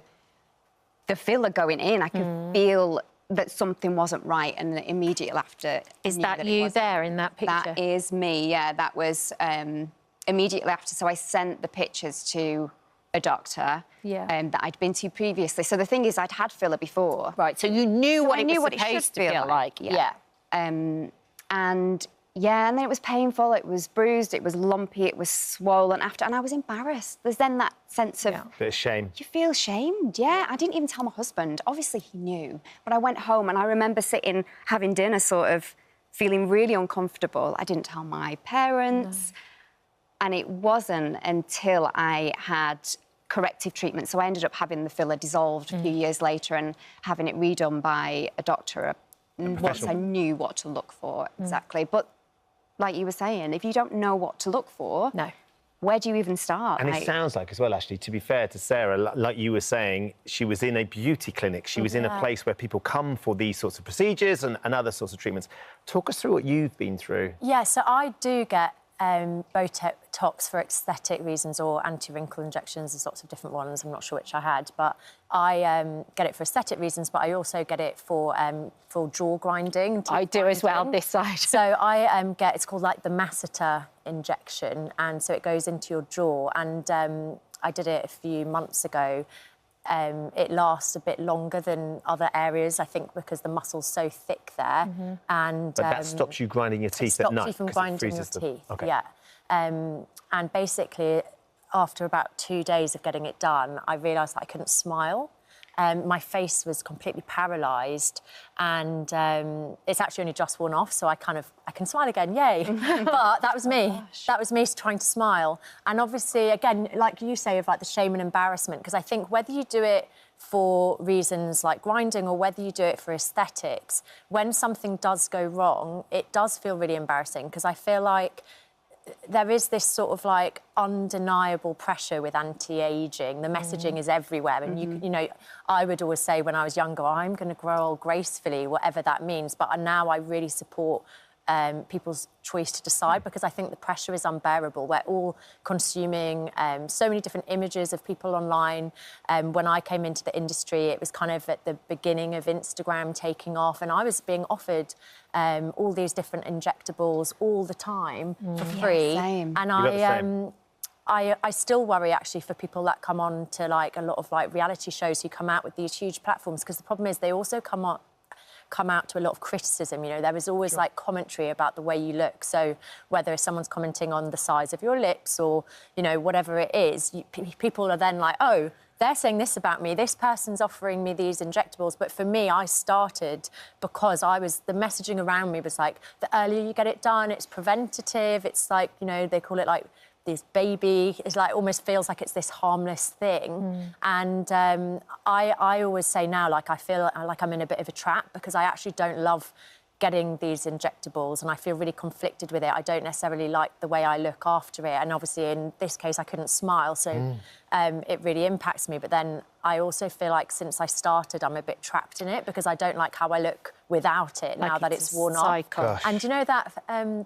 S11: filler going in. I could feel that something wasn't right, and immediately after...
S2: Is that you there in that picture?
S11: That is me, yeah. That was immediately after. So I sent the pictures to a doctor that I'd been to previously. So the thing is, I'd had filler before.
S2: Right, so you knew what it was supposed to feel like.
S11: Yeah. And then it was painful, it was bruised, it was lumpy, it was swollen after, and I was embarrassed. There's then that sense of...
S1: Bit of shame.
S11: You feel shamed, yeah. I didn't even tell my husband. Obviously, he knew. But I went home, and I remember sitting, having dinner, sort of feeling really uncomfortable. I didn't tell my parents. No. And it wasn't until I had corrective treatment. So I ended up having the filler dissolved a few years later and having it redone by a doctor once I knew what to look for, exactly. But like you were saying, if you don't know what to look for, where do you even start?
S1: And it sounds like, as well, Ashley, to be fair to Sarah, like you were saying, she was in a beauty clinic. She was in a place where people come for these sorts of procedures and other sorts of treatments. Talk us through what you've been through.
S10: Yeah, so I do get Botox for aesthetic reasons, or anti-wrinkle injections. There's lots of different ones. I'm not sure which I had, but I get it for aesthetic reasons, but I also get it for jaw grinding.
S2: I do as well, this side.
S10: So I get, it's called like the masseter injection, and so it goes into your jaw, and I did it a few months ago. It lasts a bit longer than other areas, I think, because the muscle's so thick there. And
S1: but that stops you grinding your teeth at night.
S10: Stops you from grinding your teeth.
S1: Okay.
S10: Yeah. And basically, after about 2 days of getting it done, I realised that I couldn't smile. My face was completely paralysed, and it's actually only just worn off, so I can smile again, yay. But that was me. That was me trying to smile. And obviously, again, like you say, of like the shame and embarrassment, because I think whether you do it for reasons like grinding or whether you do it for aesthetics, when something does go wrong, it does feel really embarrassing, because I feel like there is this sort of like undeniable pressure with anti-aging. The messaging is everywhere, and you know, I would always say when I was younger, I'm going to grow old gracefully, whatever that means. But now I really support people's choice to decide, because I think the pressure is unbearable. We're all consuming so many different images of people online. When I came into the industry, it was kind of at the beginning of Instagram taking off, and I was being offered all these different injectables all the time for free.
S11: Same.
S10: And I still worry, actually, for people that come on to like a lot of like reality shows who come out with these huge platforms, because the problem is they also come out to a lot of criticism. You know, there is always like commentary about the way you look. So whether someone's commenting on the size of your lips or, you know, whatever it is, people are then like, oh, they're saying this about me, this person's offering me these injectables. But for me, I started because the messaging around me was like, the earlier you get it done, it's preventative. It's like, you know, they call it like this baby. It's like almost feels like it's this harmless thing. And I always say now, like, I feel like I'm in a bit of a trap because I actually don't love getting these injectables and I feel really conflicted with it. I don't necessarily like the way I look after it. And obviously in this case, I couldn't smile. So it really impacts me. But then I also feel like since I started, I'm a bit trapped in it because I don't like how I look without it now that it's worn off. And do you know that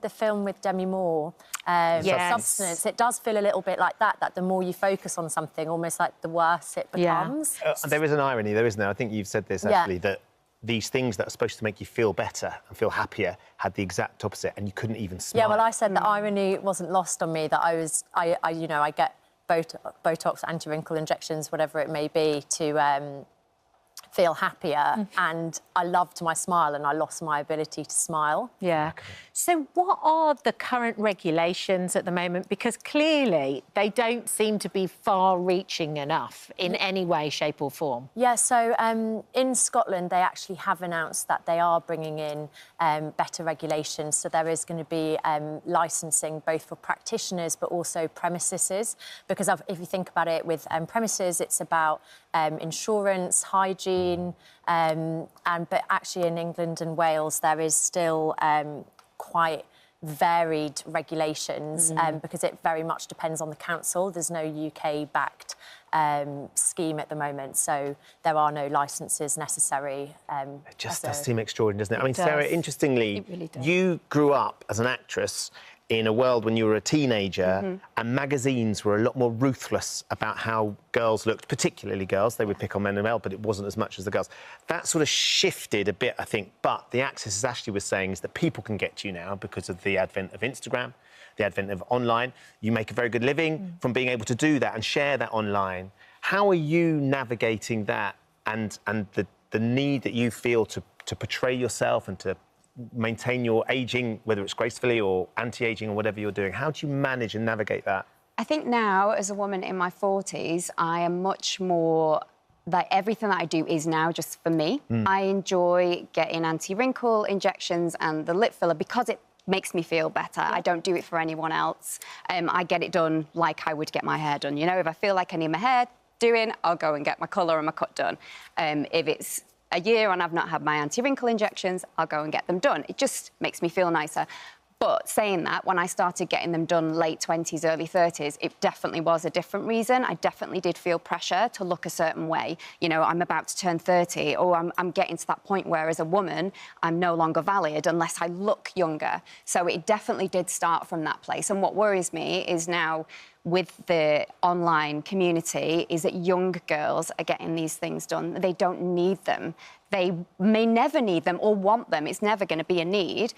S10: the film with Demi Moore, Substance, it does feel a little bit like that the more you focus on something, almost like the worse it becomes.
S1: There is an irony, though, isn't there? I think you've said this, actually, that these things that are supposed to make you feel better and feel happier had the exact opposite, and you couldn't even smile.
S10: Yeah, well, I said the irony wasn't lost on me, that I get Botox, anti-wrinkle injections, whatever it may be, to feel happier, and I loved my smile and I lost my ability to smile.
S2: Yeah. So what are the current regulations at the moment? Because clearly they don't seem to be far-reaching enough in any way, shape or form.
S10: Yeah, so in Scotland, they actually have announced that they are bringing in better regulations. So there is going to be licensing both for practitioners but also premises. Because if you think about it, with premises, it's about insurance, hygiene, but actually in England and Wales, there is still quite varied regulations because it very much depends on the council. There's no UK-backed scheme at the moment, so there are no licences necessary.
S1: It just does seem extraordinary, doesn't it? I mean, Sarah, interestingly, you grew up as an actress in a world when you were a teenager and magazines were a lot more ruthless about how girls looked, particularly girls. They would pick on men and male, but it wasn't as much as the girls. That sort of shifted a bit, I think. But the access, as Ashley was saying, is that people can get to you now because of the advent of Instagram, the advent of online. You make a very good living from being able to do that and share that online. How are you navigating that and the need that you feel to portray yourself and to maintain your ageing, whether it's gracefully or anti-ageing or whatever you're doing? How do you manage and navigate that?
S11: I think now, as a woman in my 40s, I am much more... like, everything that I do is now just for me. I enjoy getting anti-wrinkle injections and the lip filler because it makes me feel better. I don't do it for anyone else. I get it done like I would get my hair done. You know, if I feel like I need my hair doing, I'll go and get my colour and my cut done. If it's a year and I've not had my anti-wrinkle injections, I'll go and get them done. It just makes me feel nicer. But saying that, when I started getting them done late 20s, early 30s, it definitely was a different reason. I definitely did feel pressure to look a certain way. You know, I'm about to turn 30, or I'm getting to that point where, as a woman, I'm no longer valid unless I look younger. So it definitely did start from that place. And what worries me is now, with the online community, is that young girls are getting these things done. They don't need them. They may never need them or want them. It's never going to be a need.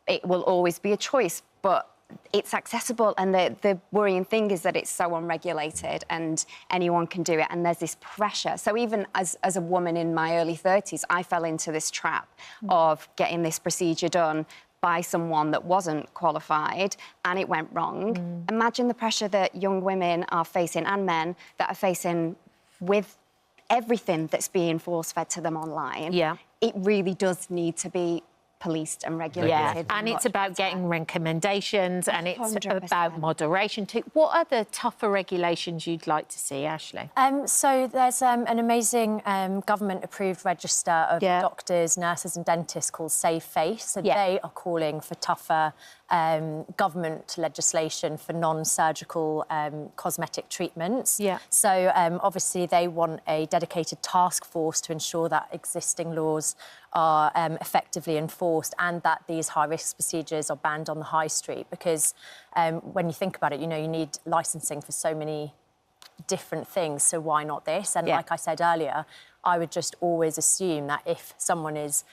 S11: It will always be a choice, but it's accessible. And the worrying thing is that it's so unregulated and anyone can do it, and there's this pressure. So even as a woman in my early 30s, I fell into this trap of getting this procedure done by someone that wasn't qualified, and it went wrong. Imagine the pressure that young women are facing, and men, that are facing with everything that's being force-fed to them online. Yeah. It really does need to be policed and regulated.
S2: Yeah, and it's about getting recommendations, and it's 100%. About moderation too. What are the tougher regulations you'd like to see, Ashley?
S10: So there's an amazing government-approved register of doctors, nurses and dentists called Save Face. So they are calling for tougher government legislation for non-surgical cosmetic treatments. Yeah. So obviously they want a dedicated task force to ensure that existing laws are effectively enforced and that these high-risk procedures are banned on the high street, because when you think about it, you know, you need licensing for so many different things, so why not this? And like I said earlier, I would just always assume that if someone is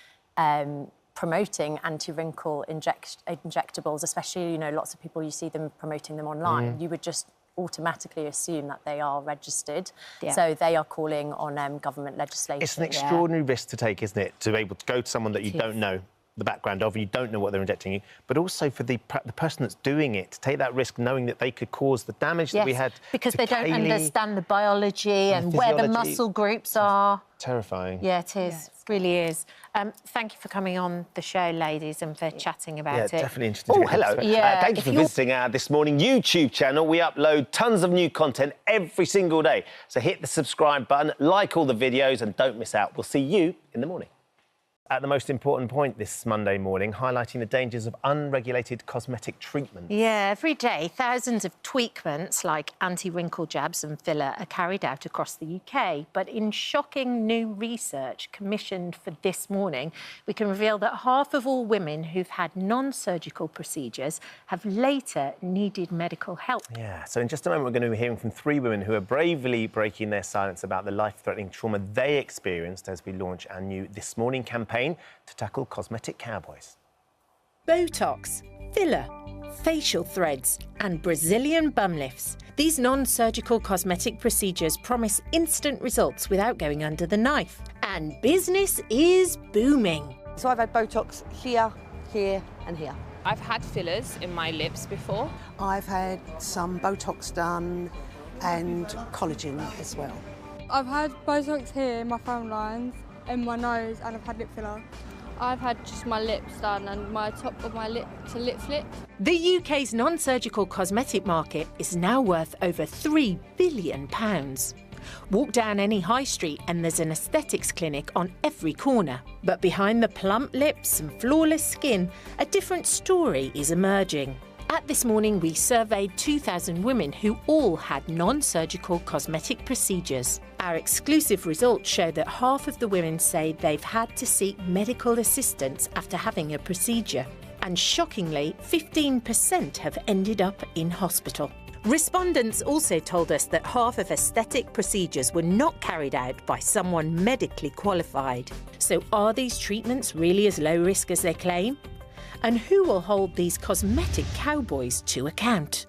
S10: promoting anti-wrinkle injectables, especially, you know, lots of people, you see them promoting them online, you would just automatically assume that they are registered. So they are calling on government legislation.
S1: It's an extraordinary risk to take, isn't it? To be able to go to someone that you don't know the background of, and you don't know what they're injecting you, but also for the person that's doing it to take that risk, knowing that they could cause the damage that we had
S2: because
S1: to
S2: they don't
S1: Kaylee,
S2: understand the biology and where the muscle groups are.
S1: terrifying.
S2: Yeah, it is. It really is. Thank you for coming on the show, ladies, and for chatting about it.
S1: Yeah, definitely interesting. Oh, hello.
S2: Yeah,
S1: thank you for visiting our This Morning YouTube channel. We upload tons of new content every single day. So hit the subscribe button, like all the videos, and don't miss out. We'll see you in the morning. At the most important point this Monday morning, highlighting the dangers of unregulated cosmetic treatment.
S2: Yeah, every day, thousands of tweakments like anti-wrinkle jabs and filler are carried out across the UK. But in shocking new research commissioned for This Morning, we can reveal that half of all women who've had non-surgical procedures have later needed medical help.
S1: Yeah, so in just a moment, we're going to be hearing from 3 women who are bravely breaking their silence about the life-threatening trauma they experienced as we launch our new This Morning campaign to tackle cosmetic cowboys.
S2: Botox, filler, facial threads and Brazilian bum lifts. These non-surgical cosmetic procedures promise instant results without going under the knife. And business is booming.
S12: So I've had Botox here, here and here.
S13: I've had fillers in my lips before.
S12: I've had some Botox done and collagen as well.
S14: I've had Botox here, my frown lines, in my nose, and I've had lip filler.
S15: I've had just my lips done and my top of my lip to lip flip.
S2: The UK's non-surgical cosmetic market is now worth over £3 billion. Walk down any high street and there's an aesthetics clinic on every corner. But behind the plump lips and flawless skin, a different story is emerging. At This Morning, we surveyed 2,000 women who all had non-surgical cosmetic procedures. Our exclusive results show that half of the women say they've had to seek medical assistance after having a procedure. And shockingly, 15% have ended up in hospital. Respondents also told us that half of aesthetic procedures were not carried out by someone medically qualified. So are these treatments really as low risk as they claim? And who will hold these cosmetic cowboys to account?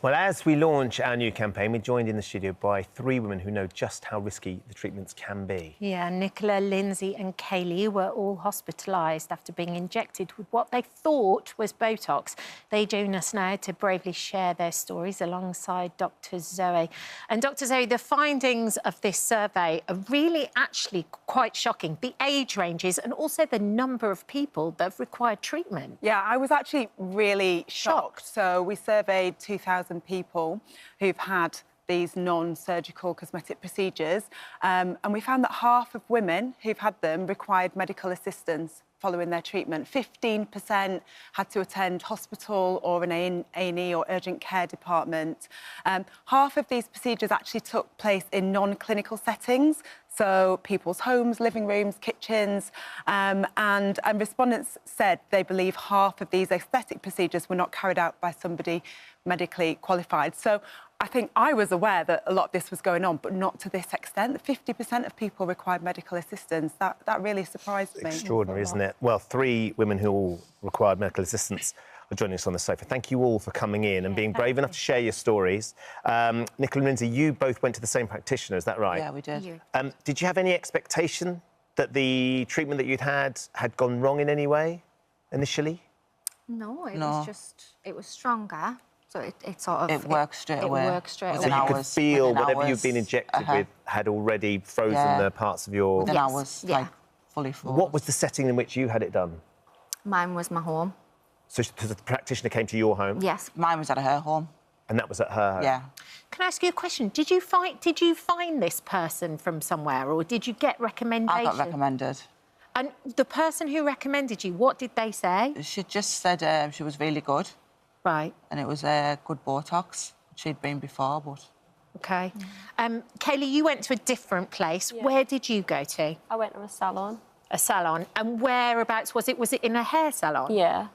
S1: Well, as we launch our new campaign, we're joined in the studio by 3 women who know just how risky the treatments can be.
S2: Yeah, Nicola, Lindsay and Kaylee were all hospitalised after being injected with what they thought was Botox. They join us now to bravely share their stories alongside Dr Zoe. And Dr Zoe, the findings of this survey are really actually quite shocking. The age ranges and also the number of people that have required treatment.
S16: Yeah, I was actually really shocked. So we surveyed 2,000 people who've had these non-surgical cosmetic procedures, and we found that half of women who've had them required medical assistance following their treatment. 15% had to attend hospital or an A&E or urgent care department. Half of these procedures actually took place in non-clinical settings, so people's homes, living rooms, kitchens, and respondents said they believe half of these aesthetic procedures were not carried out by somebody medically qualified. So I think I was aware that a lot of this was going on, but not to this extent. 50% of people required medical assistance. That really surprised me.
S1: Extraordinary, isn't it? Well, 3 women who all required medical assistance are joining us on the sofa. Thank you all for coming in and being brave enough to share your stories. Nicola and Lindsay, you both went to the same practitioner, is that right?
S12: Yeah, we did.
S1: Did you have any expectation that the treatment that you'd had gone wrong in any way initially?
S17: No, it was stronger. So it sort of...
S12: It worked straight away.
S17: It worked straight away.
S1: So you could feel whatever you'd been injected with had already frozen the parts of your...
S12: Within hours, like, fully frozen.
S1: What was the setting in which you had it done?
S17: Mine was my home.
S1: So the practitioner came to your home?
S17: Yes.
S12: Mine was at her home.
S1: And that was at her home?
S12: Yeah.
S2: Can I ask you a question? Did you find this person from somewhere, or did you get recommendations?
S12: I got recommended.
S2: And the person who recommended you, what did they say?
S12: She just said she was really good.
S2: Right.
S12: And it was good Botox. She'd been before, but...
S2: OK. Kaylee, you went to a different place. Yeah. Where did you go to?
S9: I went to a salon.
S2: A salon. And whereabouts was it? Was it in a hair salon?
S9: Yeah.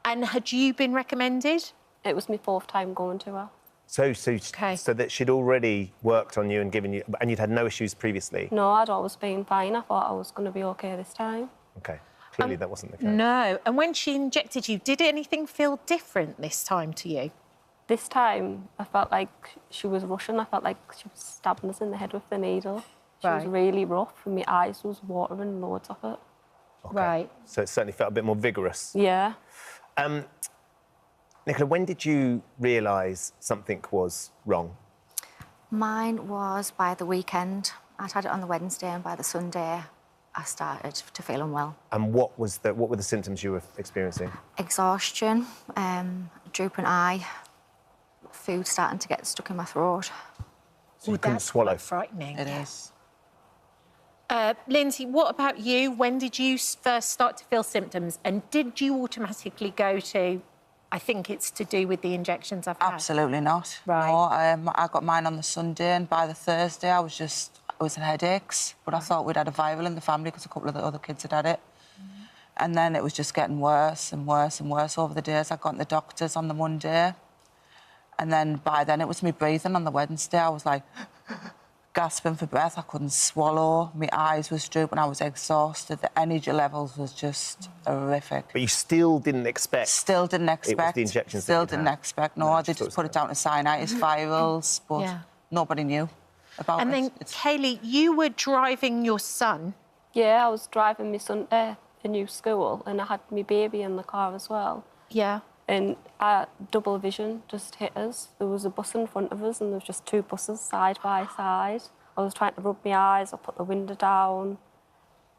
S2: And had you been recommended?
S9: It was my 4th time going to her.
S1: So that she'd already worked on you and given you... And you'd had no issues previously?
S9: No, I'd always been fine. I thought I was going to be OK this time.
S1: OK. Clearly that wasn't the case.
S2: No. And when she injected you, did anything feel different this time to you?
S9: This time, I felt like she was rushing. I felt like she was stabbing us in the head with the needle. She was really rough and my eyes was watering loads of it.
S1: Okay.
S2: Right.
S1: So it certainly felt a bit more vigorous.
S9: Yeah.
S1: Nicola, when did you realise something was wrong?
S17: Mine was by the weekend. I'd had it on the Wednesday, and by the Sunday, I started to feel unwell.
S1: And what were the symptoms you were experiencing?
S17: Exhaustion, drooping eye, food starting to get stuck in my throat.
S1: So you couldn't swallow?
S2: Frightening.
S5: It is.
S2: Lindsay, what about you? When did you first start to feel symptoms? And did you automatically go to, I think it's to do with the injections I've had?
S18: Absolutely not.
S2: Right.
S18: No, I got mine on the Sunday, and by the Thursday it was headaches, but I thought we'd had a viral in the family because a couple of the other kids had it. And then it was just getting worse and worse and worse over the days. I got to the doctors on the Monday, and then by then it was me breathing on the Wednesday. I was like gasping for breath. I couldn't swallow. My eyes was drooping. I was exhausted. The energy levels was just horrific.
S1: But you still didn't expect?
S18: Still didn't expect.
S1: It was the injections
S18: Still
S1: that you'd
S18: didn't
S1: had.
S18: expect. No, they just put it down to sinusitis, virals, but nobody knew about it.
S2: And then, Kaylee, you were driving your son.
S9: Yeah, I was driving my son to a new school, and I had my baby in the car as well.
S2: Yeah.
S9: And double vision just hit us. There was a bus in front of us, and there was just two buses side by side. I was trying to rub my eyes, I put the window down.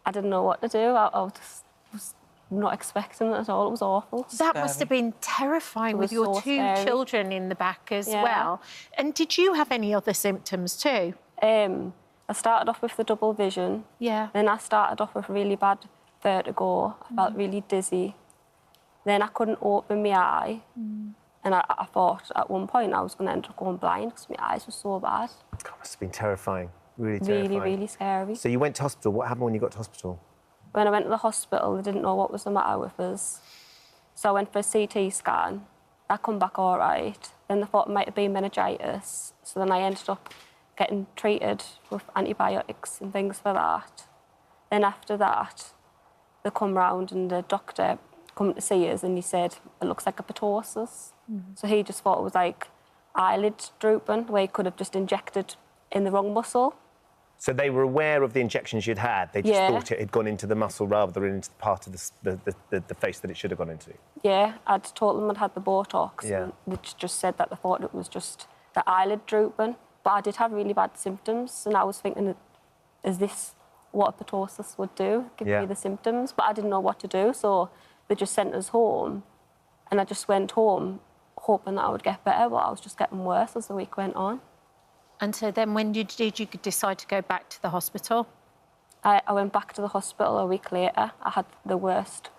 S9: I didn't know what to do. I just was not expecting it at all. It was awful.
S2: That must have been terrifying with your two children in the back as well. And did you have any other symptoms too?
S9: I started off with the double vision.
S2: Yeah.
S9: Then I started off with really bad vertigo. I felt really dizzy. Then I couldn't open my eye. And I thought at one point I was going to end up going blind because my eyes were so bad.
S1: God, must have been terrifying. Really terrifying.
S9: Really, really scary.
S1: So you went to hospital. What happened when you got to hospital?
S9: When I went to the hospital, they didn't know what was the matter with us. So I went for a CT scan. I come back all right. Then they thought it might have been meningitis. So then I ended up getting treated with antibiotics and things for that. Then after that, they come round and the doctor come to see us and he said, it looks like a ptosis. So he just thought it was like eyelid drooping, where he could have just injected in the wrong muscle.
S1: So they were aware of the injections you'd had. They just thought it had gone into the muscle rather than into the part of the face that it should have gone into.
S9: Yeah, I'd told them I'd had the Botox.
S1: Yeah.
S9: And they just said that they thought it was just the eyelid drooping. But I did have really bad symptoms, and I was thinking, is this what a ptosis would do? Give me the symptoms. But I didn't know what to do, so they just sent us home. And I just went home hoping that I would get better, but I was just getting worse as the week went on.
S2: And so then when did you decide to go back to the hospital?
S9: I went back to the hospital a week later. I had the worst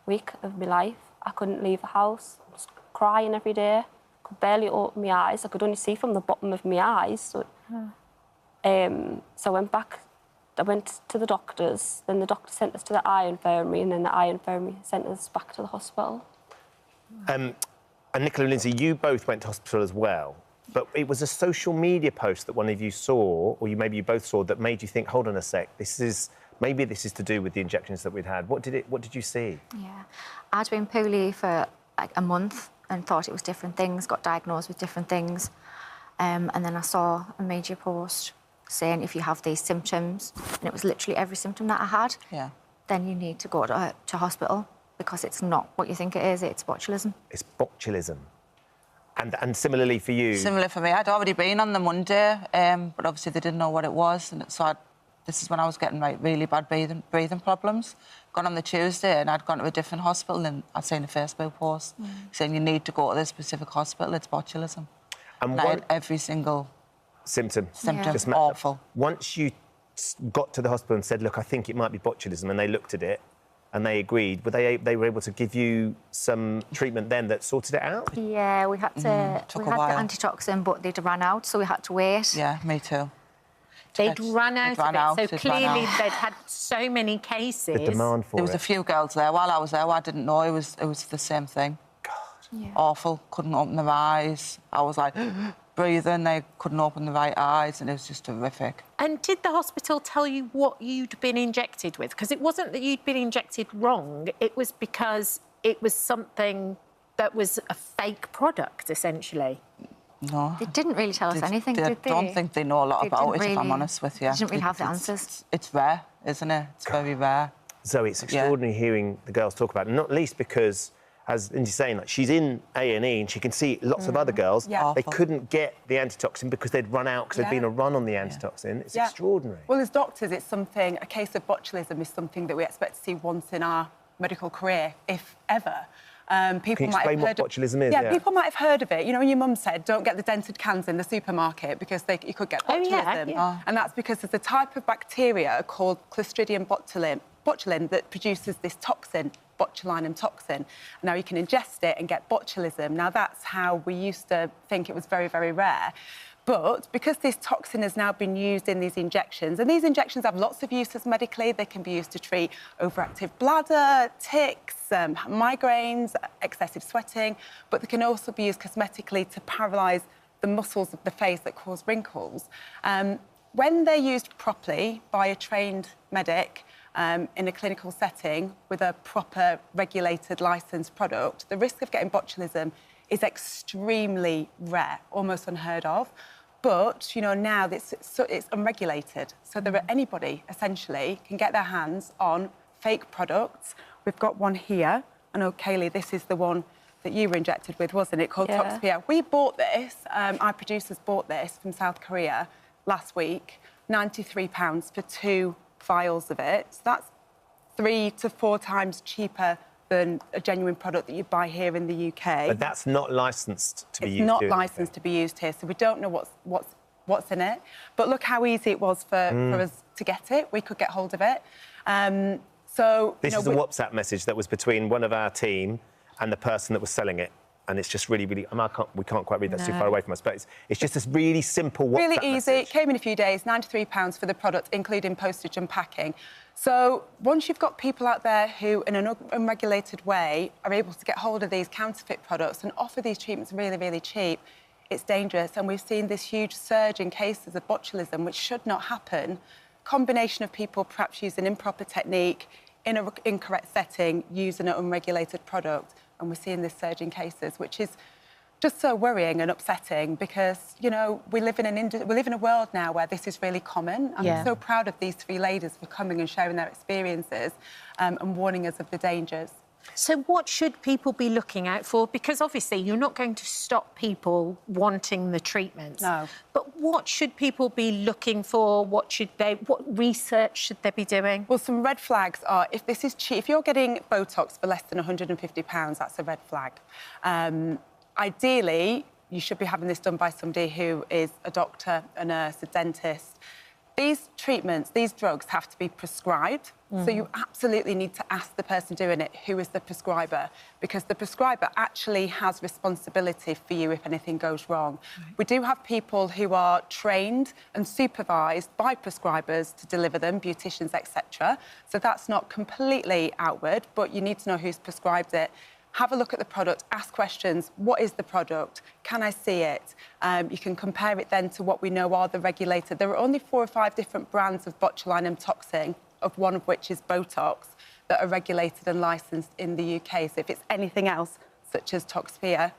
S9: week of my life. I couldn't leave the house. I was crying every day. I could barely open my eyes. I could only see from the bottom of my eyes. So, so I went back. I went to the doctors. Then the doctor sent us to the eye infirmary, and then the eye infirmary sent us back to the hospital.
S1: And Nicola and Lindsay, you both went to hospital as well. But it was a social media post that one of you saw, or maybe you both saw, that made you think, hold on a sec, maybe this is to do with the injections that we'd had. What did you see?
S17: Yeah, I'd been poorly for like a month and thought it was different things, got diagnosed with different things. And then I saw a media post saying if you have these symptoms, and it was literally every symptom that I had, then you need to go to hospital because it's not what you think it is, it's botulism. It's
S1: botulism. And similarly for you?
S18: Similar for me. I'd already been on the Monday, but obviously they didn't know what it was. And so this is when I was getting really bad breathing problems. Gone on the Tuesday and I'd gone to a different hospital and I'd seen a Facebook post saying you need to go to this specific hospital, it's botulism. And I had every single symptom.
S1: Just
S18: awful.
S1: Once you got to the hospital and said, look, I think it might be botulism, and they looked at it, and they agreed, they were able to give you some treatment then that sorted it out?
S17: Yeah, we had to. We had the antitoxin, but they'd run out, so we had to wait.
S18: Yeah, me too.
S2: They'd run out of it, so clearly they'd had so many cases.
S1: The demand for it.
S18: There was a few girls there. While I was there, I didn't know it was the same thing.
S1: God.
S17: Yeah.
S18: Awful. Couldn't open their eyes. I was like breathing. They couldn't open the right eyes, and it was just horrific.
S2: And did the hospital tell you what you'd been injected with? Because it wasn't that you'd been injected wrong. It was because it was something that was a fake product, essentially.
S18: No.
S17: They didn't really tell us anything, did they?
S18: I don't think they know a lot about it, if I'm honest with you.
S17: They didn't really have the answers.
S18: It's rare, isn't it? It's very rare.
S1: Zoe, it's extraordinary hearing the girls talk about it, not least because as Lindsay's saying, like, she's in A&E and she can see lots of other girls.
S16: Yeah.
S1: They couldn't get the antitoxin because they'd run out, because there'd been a run on the antitoxin. It's extraordinary.
S16: Well, as doctors, it's something, a case of botulism is something that we expect to see once in our medical career, if ever. People
S1: Can you
S16: might have
S1: explain what
S16: heard
S1: botulism is?
S16: Yeah, people might have heard of it. You know, when your mum said, don't get the dented cans in the supermarket because you could get botulism. And that's because there's a type of bacteria called Clostridium botulinum that produces this toxin, botulinum toxin. Now, you can ingest it and get botulism. Now, that's how we used to think it was very, very rare. But because this toxin has now been used in these injections, and these injections have lots of uses medically, they can be used to treat overactive bladder, tics, migraines, excessive sweating, but they can also be used cosmetically to paralyse the muscles of the face that cause wrinkles. When they're used properly by a trained medic, in a clinical setting with a proper regulated licensed product, the risk of getting botulism is extremely rare, almost unheard of. But, you know, now it's unregulated. So anybody, essentially, can get their hands on fake products. We've got one here. I know, Kaylee, this is the one that you were injected with, wasn't it? Called Toxpia. We bought this, our producers bought this from South Korea last week, £93 for 2 vials of it. So that's 3 to 4 times cheaper than a genuine product that you buy here in the UK.
S1: But that's not licensed to be used.
S16: It's not licensed to be used here, so we don't know what's in it. But look how easy it was for us to get it. We could get hold of it. So
S1: this is a WhatsApp message that was between one of our team and the person that was selling it. And it's just really, really... we can't quite read that, too far away from us, but it's just this really simple WhatsApp
S16: really easy.
S1: message.
S16: It came in a few days, £93 for the product, including postage and packing. So once you've got people out there who, in an unregulated way, are able to get hold of these counterfeit products and offer these treatments really, really cheap, it's dangerous. And we've seen this huge surge in cases of botulism, which should not happen. Combination of people perhaps using improper technique in an incorrect setting, using an unregulated product. And we're seeing this surge in cases, which is just so worrying and upsetting because, you know, we live in a world now where this is really common. I'm so proud of these 3 ladies for coming and sharing their experiences and warning us of the dangers.
S2: So what should people be looking out for? Because obviously you're not going to stop people wanting the treatments.
S16: No.
S2: But what should people be looking for? What research should they be doing?
S16: Well, some red flags are, if this is cheap, if you're getting Botox for less than £150, that's a red flag. Ideally, you should be having this done by somebody who is a doctor, a nurse, a dentist. These treatments, these drugs have to be prescribed. So you absolutely need to ask the person doing it, who is the prescriber, because the prescriber actually has responsibility for you if anything goes wrong. We do have people who are trained and supervised by prescribers to deliver them, beauticians, etc. So that's not completely outward, but you need to know who's prescribed it. Have a look at the product, ask questions. What is the product? Can I see it? You can compare it then to what we know are the regulated. There are only 4 or 5 different brands of botulinum toxin, of one of which is Botox, that are regulated and licensed in the UK. So if it's anything else, such as Toxpia,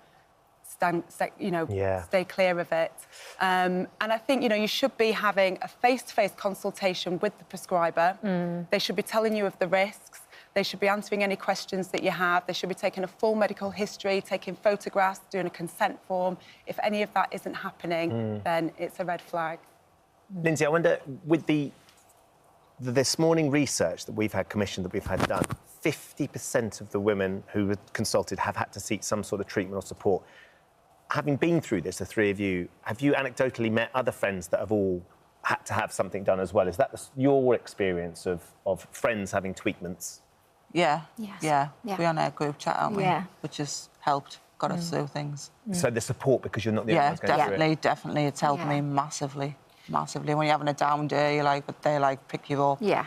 S16: stay clear of it. And I think, you know, you should be having a face-to-face consultation with the prescriber. They should be telling you of the risks. They should be answering any questions that you have. They should be taking a full medical history, taking photographs, doing a consent form. If any of that isn't happening, then it's a red flag.
S1: Lindsay, I wonder, with this morning research that we've had commissioned, that we've had done, 50% of the women who were consulted have had to seek some sort of treatment or support. Having been through this, the 3 of you, have you anecdotally met other friends that have all had to have something done as well? Is that your experience of friends having treatments?
S18: Yeah.
S17: Yes.
S18: Yeah.
S17: Yeah.
S18: We're on a group chat, aren't we?
S17: Yeah.
S18: Which has helped, got us through things.
S1: So the support, because you're not the only ones going through it.
S18: Definitely. It's helped me massively. Massively. When you're having a down day, they pick you up.
S17: Yeah.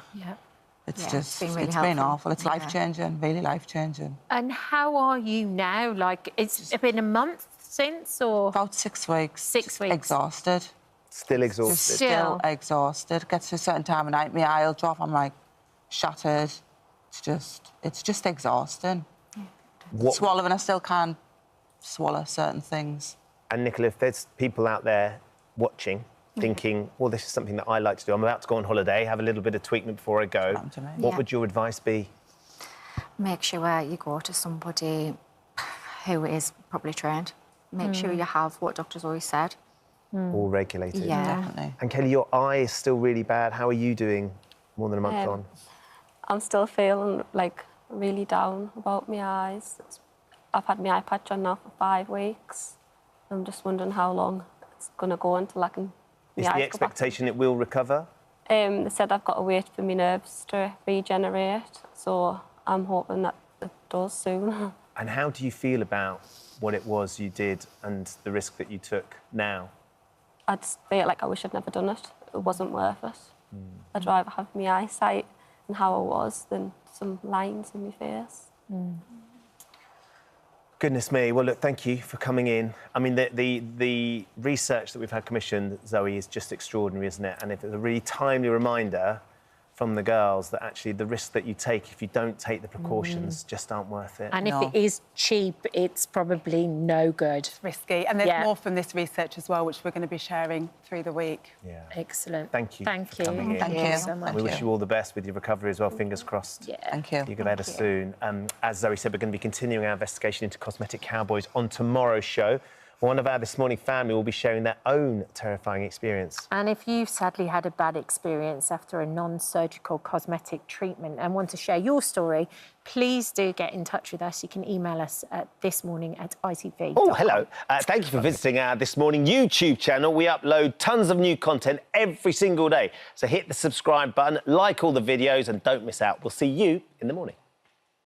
S18: It's
S17: been really
S18: it's
S17: helpful.
S18: been awful. It's life-changing, really life-changing.
S2: And how are you now? Like, it's been a month since, or...?
S18: About 6 weeks.
S2: 6 weeks.
S18: Exhausted.
S1: Still exhausted.
S18: Still exhausted. Gets to a certain time of night, my eye will drop, I'm like, shattered. It's just exhausting. Swallowing, I still can't swallow certain things.
S1: And Nicola, if there's people out there watching, thinking, well, this is something that I like to do. I'm about to go on holiday, have a little bit of treatment before I go. What would your advice be?
S17: Make sure you go to somebody who is properly trained. Make sure you have what doctors always said.
S1: All regulated.
S17: Yeah.
S18: Definitely.
S1: And Kelly, your eye is still really bad. How are you doing more than a month on?
S9: I'm still feeling like really down about my eyes. I've had my eye patch on now for 5 weeks. I'm just wondering how long it's going to go until I can...
S1: Is the expectation it will recover?
S9: They said I've got to wait for my nerves to regenerate, so I'm hoping that it does soon.
S1: And how do you feel about what it was you did and the risk that you took now?
S9: I just feel like I wish I'd never done it. It wasn't worth it. I'd rather have my eyesight and how I was than some lines in my face.
S1: Goodness me. Well, look, thank you for coming in. I mean, the research that we've had commissioned, Zoe, is just extraordinary, isn't it? And it's a really timely reminder from the girls that actually the risk that you take if you don't take the precautions just aren't worth it.
S2: And if it is cheap, it's probably no good.
S16: It's risky. And there's more from this research as well, which we're going to be sharing through the week.
S1: Yeah.
S2: Excellent.
S1: Thank you.
S2: Thank you.
S1: For coming in.
S18: Thank you
S2: so much.
S1: And we wish you all the best with your recovery as well. Fingers crossed.
S2: Yeah.
S18: Thank you.
S1: You get better soon. As Zoe said, we're going to be continuing our investigation into cosmetic cowboys on tomorrow's show. One of our This Morning family will be sharing their own terrifying experience.
S2: And if you've sadly had a bad experience after a non-surgical cosmetic treatment and want to share your story, please do get in touch with us. You can email us at thismorning@itv.com.
S1: Oh, hello. Thank you for visiting our This Morning YouTube channel. We upload tons of new content every single day. So hit the subscribe button, like all the videos, and don't miss out. We'll see you in the morning.